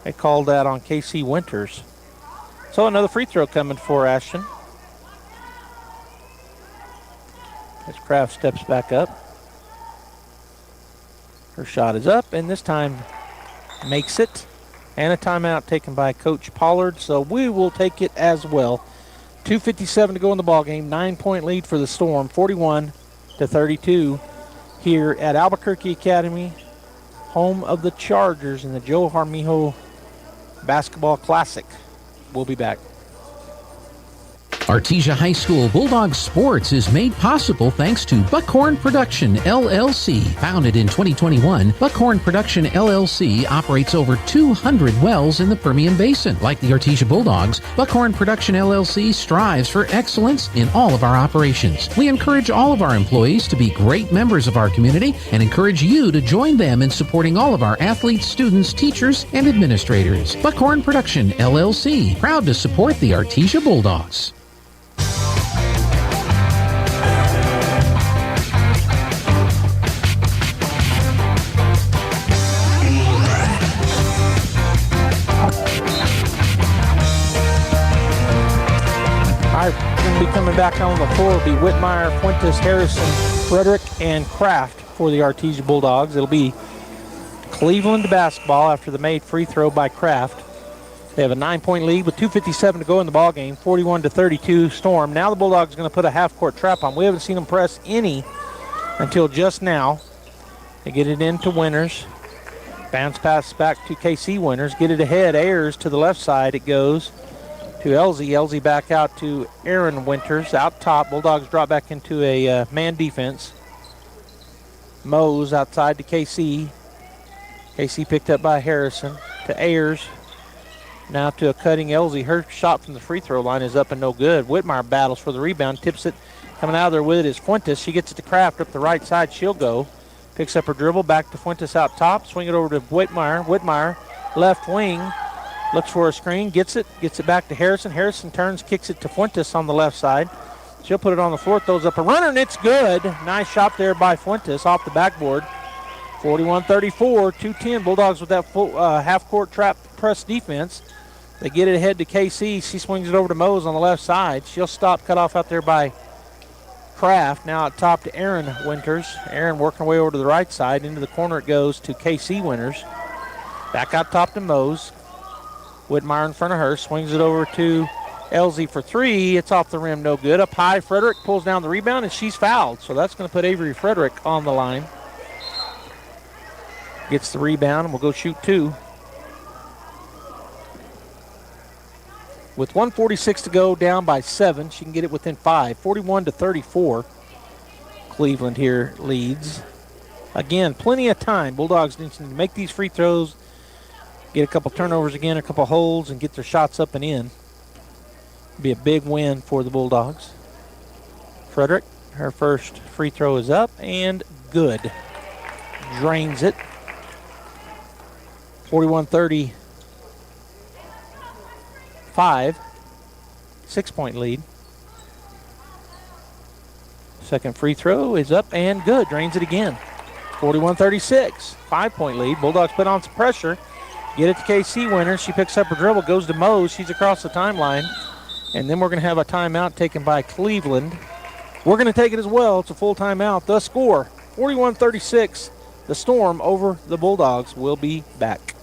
They called that on KC Winters. So another free throw coming for Ashton. As Kraft steps back up. Her shot is up, and this time makes it. And a timeout taken by Coach Pollard, so we will take it as well. 2:57 to go in the ballgame. 9-point lead for the Storm, 41-32 here at Albuquerque Academy, home of the Chargers in the Joe Armijo Basketball Classic. We'll be back. Artesia High School Bulldogs Sports is made possible thanks to Buckhorn Production, LLC. Founded in 2021, Buckhorn Production, LLC operates over 200 wells in the Permian Basin. Like the Artesia Bulldogs, Buckhorn Production, LLC strives for excellence in all of our operations. We encourage all of our employees to be great members of our community and encourage you to join them in supporting all of our athletes, students, teachers, and administrators. Buckhorn Production, LLC, proud to support the Artesia Bulldogs. Going to be coming back on the floor will be Whitmire, Fuentes, Harrison, Frederick, and Kraft for the Artesia Bulldogs. It'll be Cleveland basketball after the made free throw by Kraft. They have a 9-point lead with 2:57 to go in the ballgame, 41-32 Storm. Now the Bulldogs are going to put a half-court trap on. We haven't seen them press any until just now. They get it into Winters. Bounce pass back to KC Winters. Get it ahead. Ayers to the left side. It goes to Elsie. Elsie back out to Aaron Winters. Out top. Bulldogs drop back into a man defense. Mose outside to KC. KC picked up by Harrison. To Ayers. Now to a cutting Elsie. Her shot from the free throw line is up and no good. Whitmire battles for the rebound. Tips it. Coming out of there with it is Fuentes. She gets it to Kraft up the right side. She'll go. Picks up her dribble. Back to Fuentes out top. Swing it over to Whitmire. Whitmire left wing. Looks for a screen, gets it back to Harrison. Harrison turns, kicks it to Fuentes on the left side. She'll put it on the floor, throws up a runner, and it's good. Nice shot there by Fuentes off the backboard. 41-34, 2-10. Bulldogs with that full half-court trap press defense. They get it ahead to KC. She swings it over to Mose on the left side. She'll stop, cut off out there by Kraft. Now at top to Aaron Winters. Aaron working her way over to the right side. Into the corner it goes to KC Winters. Back out top to Mose. Whitmire in front of her. Swings it over to Elsie for three. It's off the rim, no good. Up high, Frederick pulls down the rebound, and she's fouled. So that's going to put Avery Frederick on the line. Gets the rebound, and we'll go shoot two. With 1:46 to go, down by 7. She can get it within 5. 41-34. Cleveland here leads. Again, plenty of time. Bulldogs need to make these free throws, get a couple turnovers again, a couple holds, and get their shots up and in. Be a big win for the Bulldogs. Frederick, her first free throw is up and good. Drains it. 41-35. 6-point lead. Second free throw is up and good. Drains it again. 41-36. 5-point lead. Bulldogs put on some pressure. Get it to KC Winters. She picks up her dribble, goes to Mose. She's across the timeline. And then we're going to have a timeout taken by Cleveland. We're going to take it as well. It's a full timeout. The score, 41-36. The Storm over the Bulldogs. Will be back.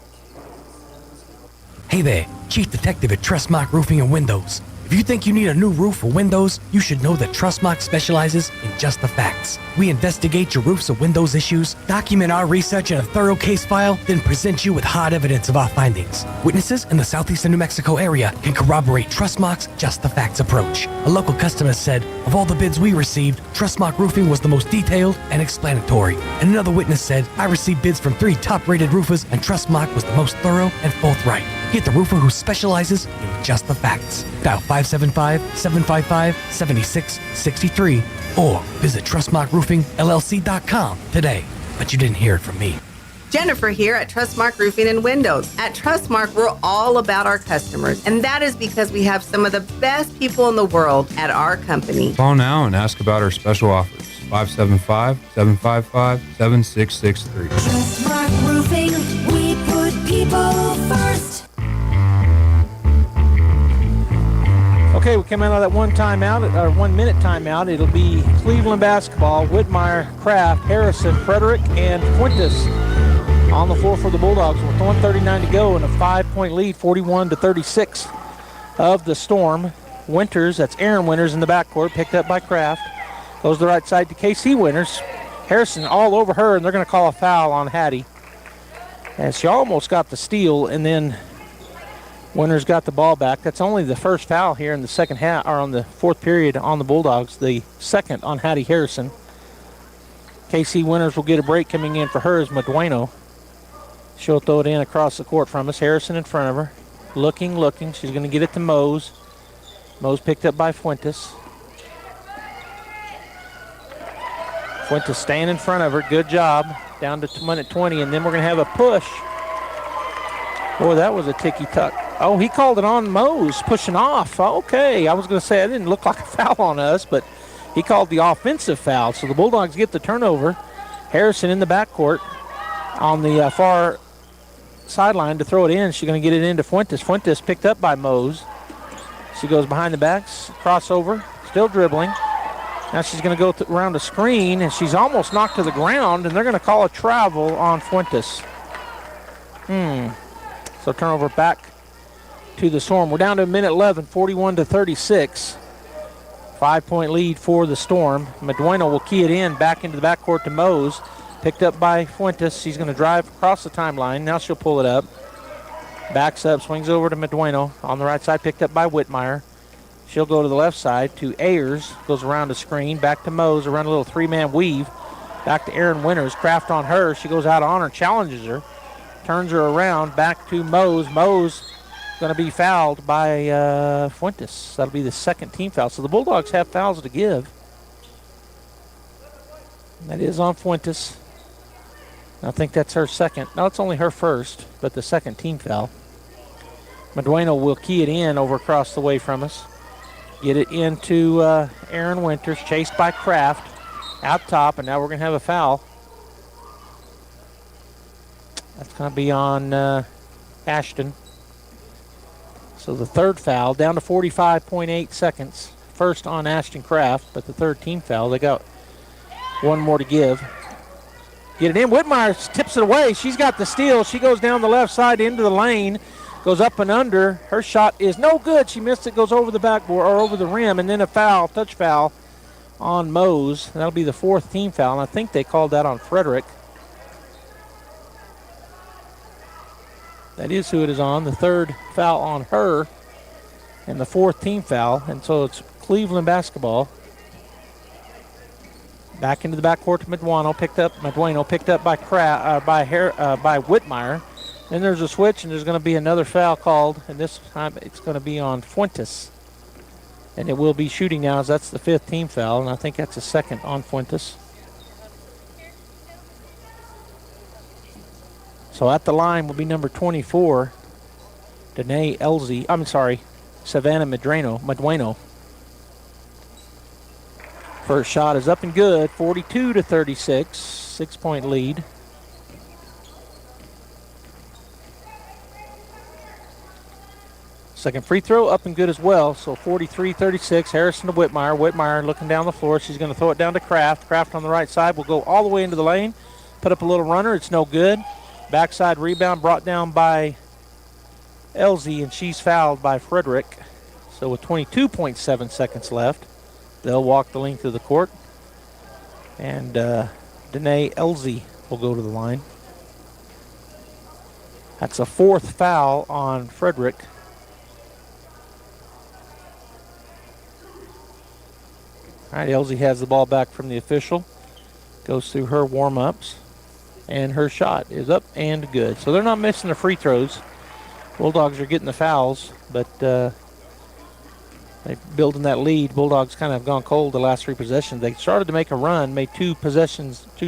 Hey there, Chief Detective at Trustmark Roofing and Windows. If you think you need a new roof or windows, you should know that Trustmark specializes in just the facts. We investigate your roofs or windows issues, document our research in a thorough case file, then present you with hard evidence of our findings. Witnesses in the southeastern New Mexico area can corroborate Trustmark's just the facts approach. A local customer said, of all the bids we received, Trustmark Roofing was the most detailed and explanatory. And another witness said, I received bids from 3 top-rated roofers and Trustmark was the most thorough and forthright. Get the roofer who specializes in just the facts. Dial 575-755-7663 or visit TrustmarkRoofingLLC.com today. But you didn't hear it from me. Jennifer here at Trustmark Roofing and Windows. At Trustmark, we're all about our customers, and that is because we have some of the best people in the world at our company. Call now and ask about our special offers. 575-755-7663. Trustmark Roofing, we put people first. Okay, we come out of that 1 minute timeout. It'll be Cleveland basketball. Whitmire, Kraft, Harrison, Frederick, and Fuentes on the floor for the Bulldogs with 1:39 to go and a 5-point lead, 41-36 of the Storm. Winters, that's Aaron Winters in the backcourt, picked up by Kraft. Goes to the right side to KC Winters. Harrison all over her, and they're going to call a foul on Hattie. And she almost got the steal, and then Winters got the ball back. That's only the first foul here in the second half, or on the fourth period on the Bulldogs. The second on Hattie Harrison. KC Winters will get a break. Coming in for her is Medueno. She'll throw it in across the court from us. Harrison in front of her. Looking. She's going to get it to Mose. Mose picked up by Fuentes. Fuentes staying in front of her. Good job. Down to minute 20, and then we're going to have a push. Boy, that was a ticky-tuck. Oh, he called it on Mose, pushing off. Okay, I was going to say it didn't look like a foul on us, but he called the offensive foul. So the Bulldogs get the turnover. Harrison in the backcourt on the far sideline to throw it in. She's going to get it into Fuentes. Fuentes picked up by Mose. She goes behind the backs, crossover, still dribbling. Now she's going to go around the screen, and she's almost knocked to the ground, and they're going to call a travel on Fuentes. So turnover back to the Storm. We're down to a minute 11, 41-36. 5-point lead for the Storm. Medueno will key it in back into the backcourt to Mose. Picked up by Fuentes. She's going to drive across the timeline. Now she'll pull it up. Backs up, swings over to Medueno. On the right side, picked up by Whitmire. She'll go to the left side to Ayers. Goes around the screen. Back to Mose. Around a little 3-man weave. Back to Aaron Winters. Kraft on her. She goes out on her. Challenges her. Turns her around. Back to Mose. Mose going to be fouled by Fuentes. That'll be the second team foul. So the Bulldogs have fouls to give. That is on Fuentes. I think that's her second. No, it's only her first, but the second team foul. Medueno will key it in over across the way from us. Get it into Aaron Winters, chased by Kraft. Out top, and now we're going to have a foul. That's going to be on Ashton. So the third foul, down to 45.8 seconds. First on Ashton Kraft, but the third team foul. They got one more to give. Get it in. Whitmire tips it away. She's got the steal. She goes down the left side into the lane. Goes up and under. Her shot is no good. She missed it. Goes over the backboard or over the rim, and then a foul, touch foul on Mose. That'll be the fourth team foul, and I think they called that on Frederick. That is who it is on. The third foul on her, and the fourth team foul, and so it's Cleveland basketball. Back into the backcourt to Medueno, picked up by Whitmire. Then there's a switch, and there's going to be another foul called, and this time it's going to be on Fuentes. And it will be shooting now, as that's the fifth team foul, and I think that's the second on Fuentes. So at the line will be number 24, Danae Elzy. Savannah Medueno. First shot is up and good, 42-36, 6-point lead. Second free throw up and good as well, so 43-36, Harrison to Whitmire. Whitmire looking down the floor. She's going to throw it down to Kraft. Kraft on the right side will go all the way into the lane, put up a little runner. It's no good. Backside rebound brought down by Elzy, and she's fouled by Frederick. So with 22.7 seconds left, they'll walk the length of the court. And Danae Elzy will go to the line. That's a fourth foul on Frederick. All right, Elzy has the ball back from the official. Goes through her warm-ups. And her shot is up and good. So they're not missing the free throws. Bulldogs are getting the fouls, but they're building that lead. Bulldogs kind of have gone cold the last three possessions. They started to make a run, made two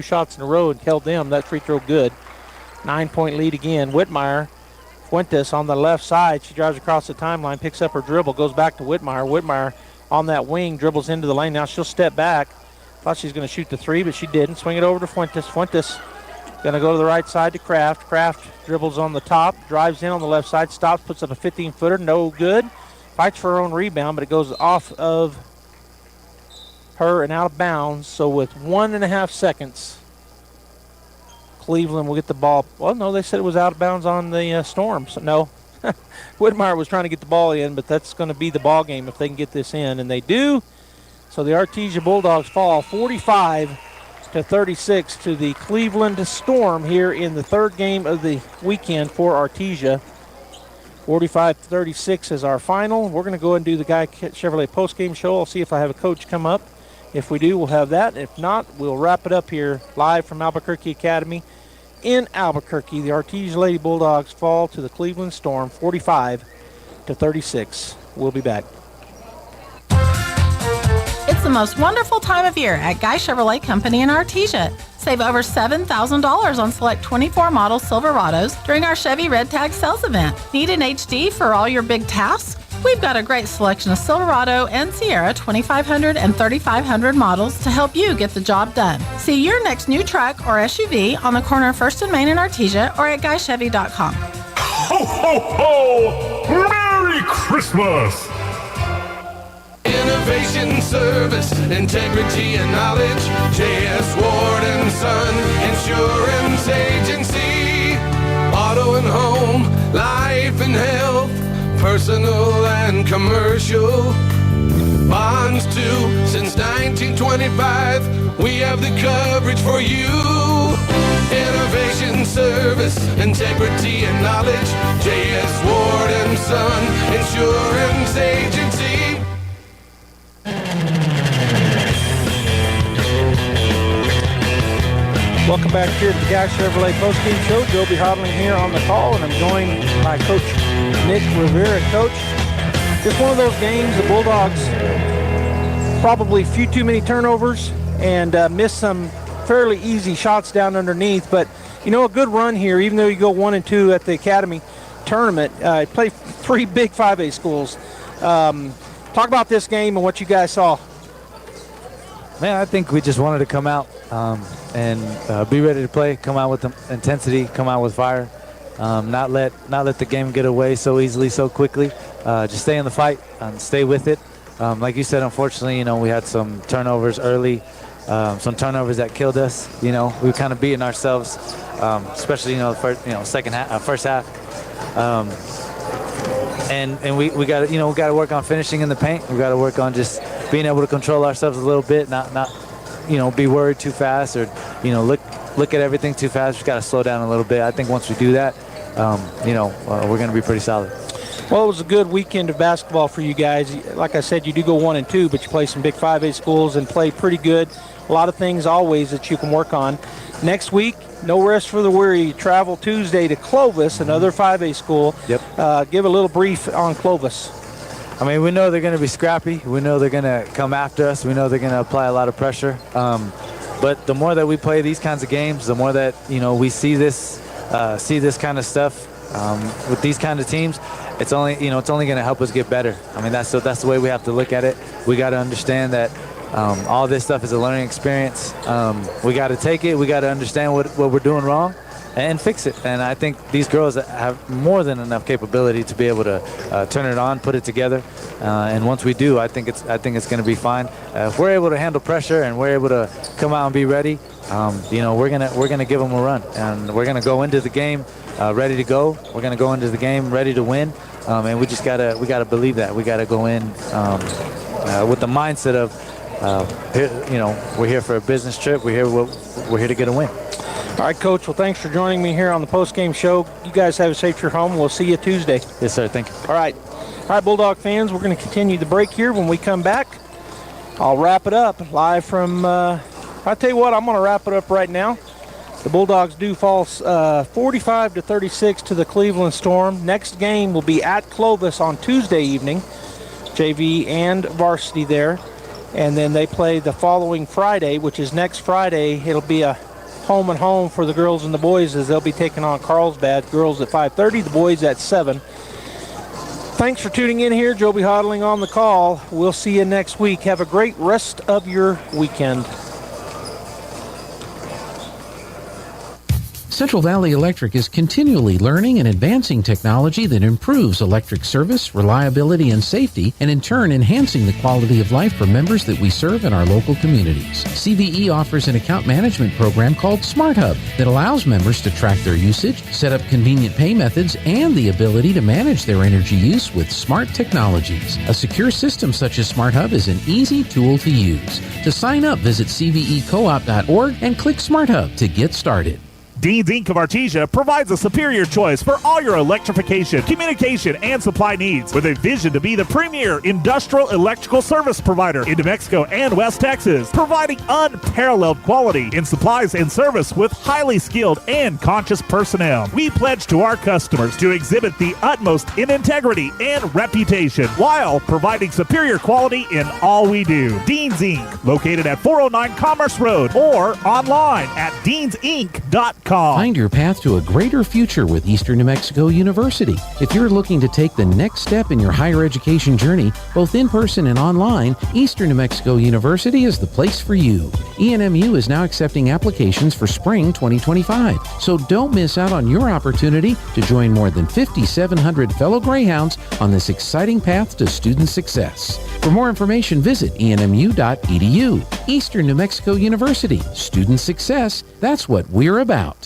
shots in a row and held them. That free throw good. 9-point lead again. Whitmire, Fuentes on the left side. She drives across the timeline, picks up her dribble, goes back to Whitmire. Whitmire on that wing, dribbles into the lane. Now she'll step back. Thought she was going to shoot the three, but she didn't. Swing it over to Fuentes. Fuentes going to go to the right side to Kraft. Kraft dribbles on the top, drives in on the left side, stops, puts up a 15-footer, no good. Fights for her own rebound, but it goes off of her and out of bounds. So with 1.5 seconds, Cleveland will get the ball. Well, no, they said it was out of bounds on the Storm. So no, Whitmire was trying to get the ball in, but that's going to be the ball game if they can get this in, and they do. So the Artesia Bulldogs fall 45-36 to the Cleveland Storm here in the third game of the weekend for Artesia. 45-36 is our final. We're going to go and do the Guy Chevrolet postgame show. I'll see if I have a coach come up. If we do, we'll have that. If not, we'll wrap it up here live from Albuquerque Academy in Albuquerque. The Artesia Lady Bulldogs fall to the Cleveland Storm 45-36. We'll be back. It's the most wonderful time of year at Guy Chevrolet Company in Artesia. Save over $7,000 on select 24 model Silverados during our Chevy Red Tag sales event. Need an HD for all your big tasks? We've got a great selection of Silverado and Sierra 2500 and 3500 models to help you get the job done. See your next new truck or SUV on the corner of 1st and Main in Artesia or at GuyChevy.com. Ho, ho, ho! Merry Christmas! Innovation, service, integrity, and knowledge. J.S. Ward & Son Insurance Agency. Auto and home, life and health, personal and commercial. Bonds too, since 1925. We have the coverage for you. Innovation, service, integrity, and knowledge. J.S. Ward & Son Insurance Agency. Welcome back here to the Guy Chevrolet postgame show. Joby Hodling here on the call, and I'm joined by Coach Nick Rivera. Coach, just one of those games, the Bulldogs probably a few too many turnovers and missed some fairly easy shots down underneath. But, you know, a good run here, even though you go 1-2 at the Academy. tournament. Play 3 big 5A schools. Talk about this game and what you guys saw. Man, I think we just wanted to come out and be ready to play, come out with intensity, come out with fire, not let the game get away so easily, so quickly. Just stay in the fight and stay with it. Like you said, unfortunately, we had some turnovers early, some turnovers that killed us. We were kind of beating ourselves, especially first half. And we got to work on finishing in the paint. We got to work on just being able to control ourselves a little bit, not be worried too fast or look at everything too fast. We've got to slow down a little bit. I think once we do that, we're going to be pretty solid. Well, it was a good weekend of basketball for you guys. Like I said, you do go 1-2, but you play some big 5A schools and play pretty good. A lot of things always that you can work on. Next week, no rest for the weary. You travel Tuesday to Clovis, another 5A school. Yep. Give a little brief on Clovis. I mean, we know they're going to be scrappy. We know they're going to come after us. We know they're going to apply a lot of pressure. But the more that we play these kinds of games, the more that we see this kind of stuff with these kind of teams. It's only going to help us get better. I mean, that's the way we have to look at it. We got to understand that all this stuff is a learning experience. We got to take it. We got to understand what we're doing wrong and fix it. And I think these girls have more than enough capability to be able to turn it on, put it together. And once we do, I think it's going to be fine. If we're able to handle pressure and we're able to come out and be ready, we're gonna give them a run, and we're gonna go into the game ready to go. We're gonna go into the game ready to win, and we gotta believe that. We gotta go in with the mindset of, we're here for a business trip. We're here to get a win. All right, Coach. Well, thanks for joining me here on the post-game show. You guys have a safe trip home. We'll see you Tuesday. Yes, sir. Thank you. All right, Bulldog fans. We're going to continue the break here. When we come back, I'll wrap it up live from. I tell you what, I'm going to wrap it up right now. The Bulldogs do fall 45-36 to the Cleveland Storm. Next game will be at Clovis on Tuesday evening, JV and varsity there. And then they play the following Friday, which is next Friday. It'll be a home and home for the girls and the boys, as they'll be taking on Carlsbad. Girls at 5:30, the boys at 7. Thanks for tuning in here. Joby Hodling on the call. We'll see you next week. Have a great rest of your weekend. Central Valley Electric is continually learning and advancing technology that improves electric service, reliability, and safety, and in turn enhancing the quality of life for members that we serve in our local communities. CVE offers an account management program called Smart Hub that allows members to track their usage, set up convenient pay methods, and the ability to manage their energy use with smart technologies. A secure system such as Smart Hub is an easy tool to use. To sign up, visit cvecoop.org and click Smart Hub to get started. Dean's Inc. of Artesia provides a superior choice for all your electrification, communication, and supply needs, with a vision to be the premier industrial electrical service provider in New Mexico and West Texas, providing unparalleled quality in supplies and service with highly skilled and conscious personnel. We pledge to our customers to exhibit the utmost in integrity and reputation while providing superior quality in all we do. Dean's Inc., located at 409 Commerce Road, or online at deansinc.com. Find your path to a greater future with Eastern New Mexico University. If you're looking to take the next step in your higher education journey, both in person and online, Eastern New Mexico University is the place for you. ENMU is now accepting applications for spring 2025, so don't miss out on your opportunity to join more than 5,700 fellow Greyhounds on this exciting path to student success. For more information, visit enmu.edu. Eastern New Mexico University. Student success, that's what we're about.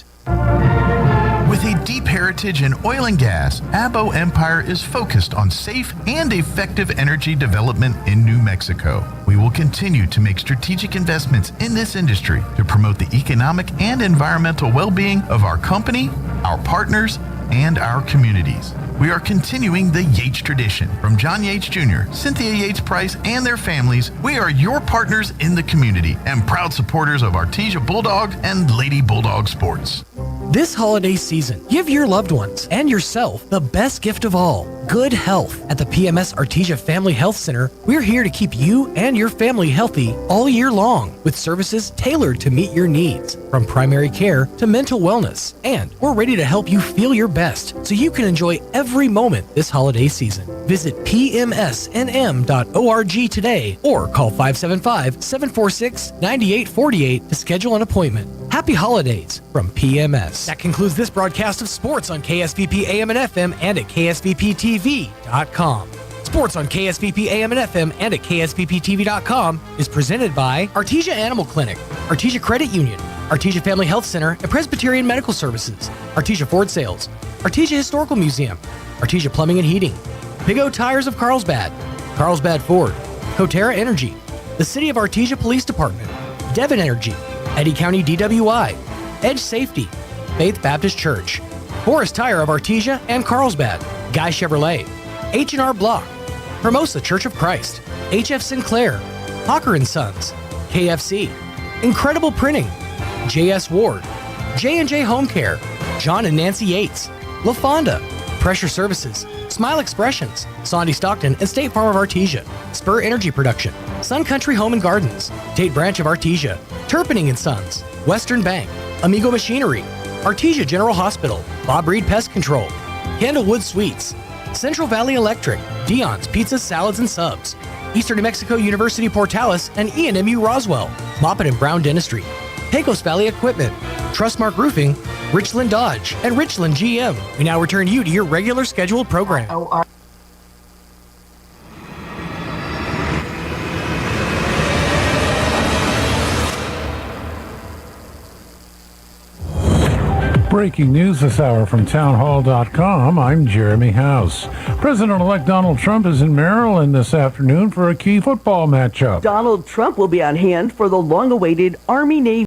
With a deep heritage in oil and gas, Abo Empire is focused on safe and effective energy development in New Mexico. We will continue to make strategic investments in this industry to promote the economic and environmental well-being of our company, our partners, and our communities. We are continuing the Yates tradition. From John Yates Jr., Cynthia Yates Price, and their families, we are your partners in the community and proud supporters of Artesia Bulldog and Lady Bulldog sports. This holiday season, give your loved ones and yourself the best gift of all, good health. At the PMS Artesia Family Health Center, we're here to keep you and your family healthy all year long with services tailored to meet your needs, from primary care to mental wellness. And we're ready to help you feel your best so you can enjoy every moment this holiday season. Visit pmsnm.org today or call 575-746-9848 to schedule an appointment. Happy holidays from PMS. That concludes this broadcast of sports on KSVP AM and FM and at KSVPTV.com. Sports on KSVP AM and FM and at KSVPTV.com is presented by Artesia Animal Clinic, Artesia Credit Union, Artesia Family Health Center and Presbyterian Medical Services, Artesia Ford Sales, Artesia Historical Museum, Artesia Plumbing and Heating, Big O Tires of Carlsbad, Carlsbad Ford, Coterra Energy, the City of Artesia Police Department, Devon Energy, Eddy County DWI, Edge Safety, Faith Baptist Church, Forest Tire of Artesia and Carlsbad, Guy Chevrolet, H&R Block, Hermosa Church of Christ, HF Sinclair, Hawker & Sons, KFC, Incredible Printing, JS Ward, J&J Home Care, John and Nancy Yates, La Fonda, Pressure Services, Smile Expressions, Sondy Stockton and State Farm of Artesia, Spur Energy Production, Sun Country Home and Gardens, Tate Branch of Artesia, Turpinning & Sons, Western Bank, Amigo Machinery, Artesia General Hospital, Bob Reed Pest Control, Candlewood Suites, Central Valley Electric, Dion's Pizzas, Salads and Subs, Eastern New Mexico University Portales and ENMU Roswell, Moppet and Brown Dentistry, Pecos Valley Equipment, Trustmark Roofing, Richland Dodge, and Richland GM. We now return you to your regular scheduled program. Breaking news this hour from townhall.com. I'm Jeremy House. President-elect Donald Trump is in Maryland this afternoon for a key football matchup. Donald Trump will be on hand for the long-awaited Army-Navy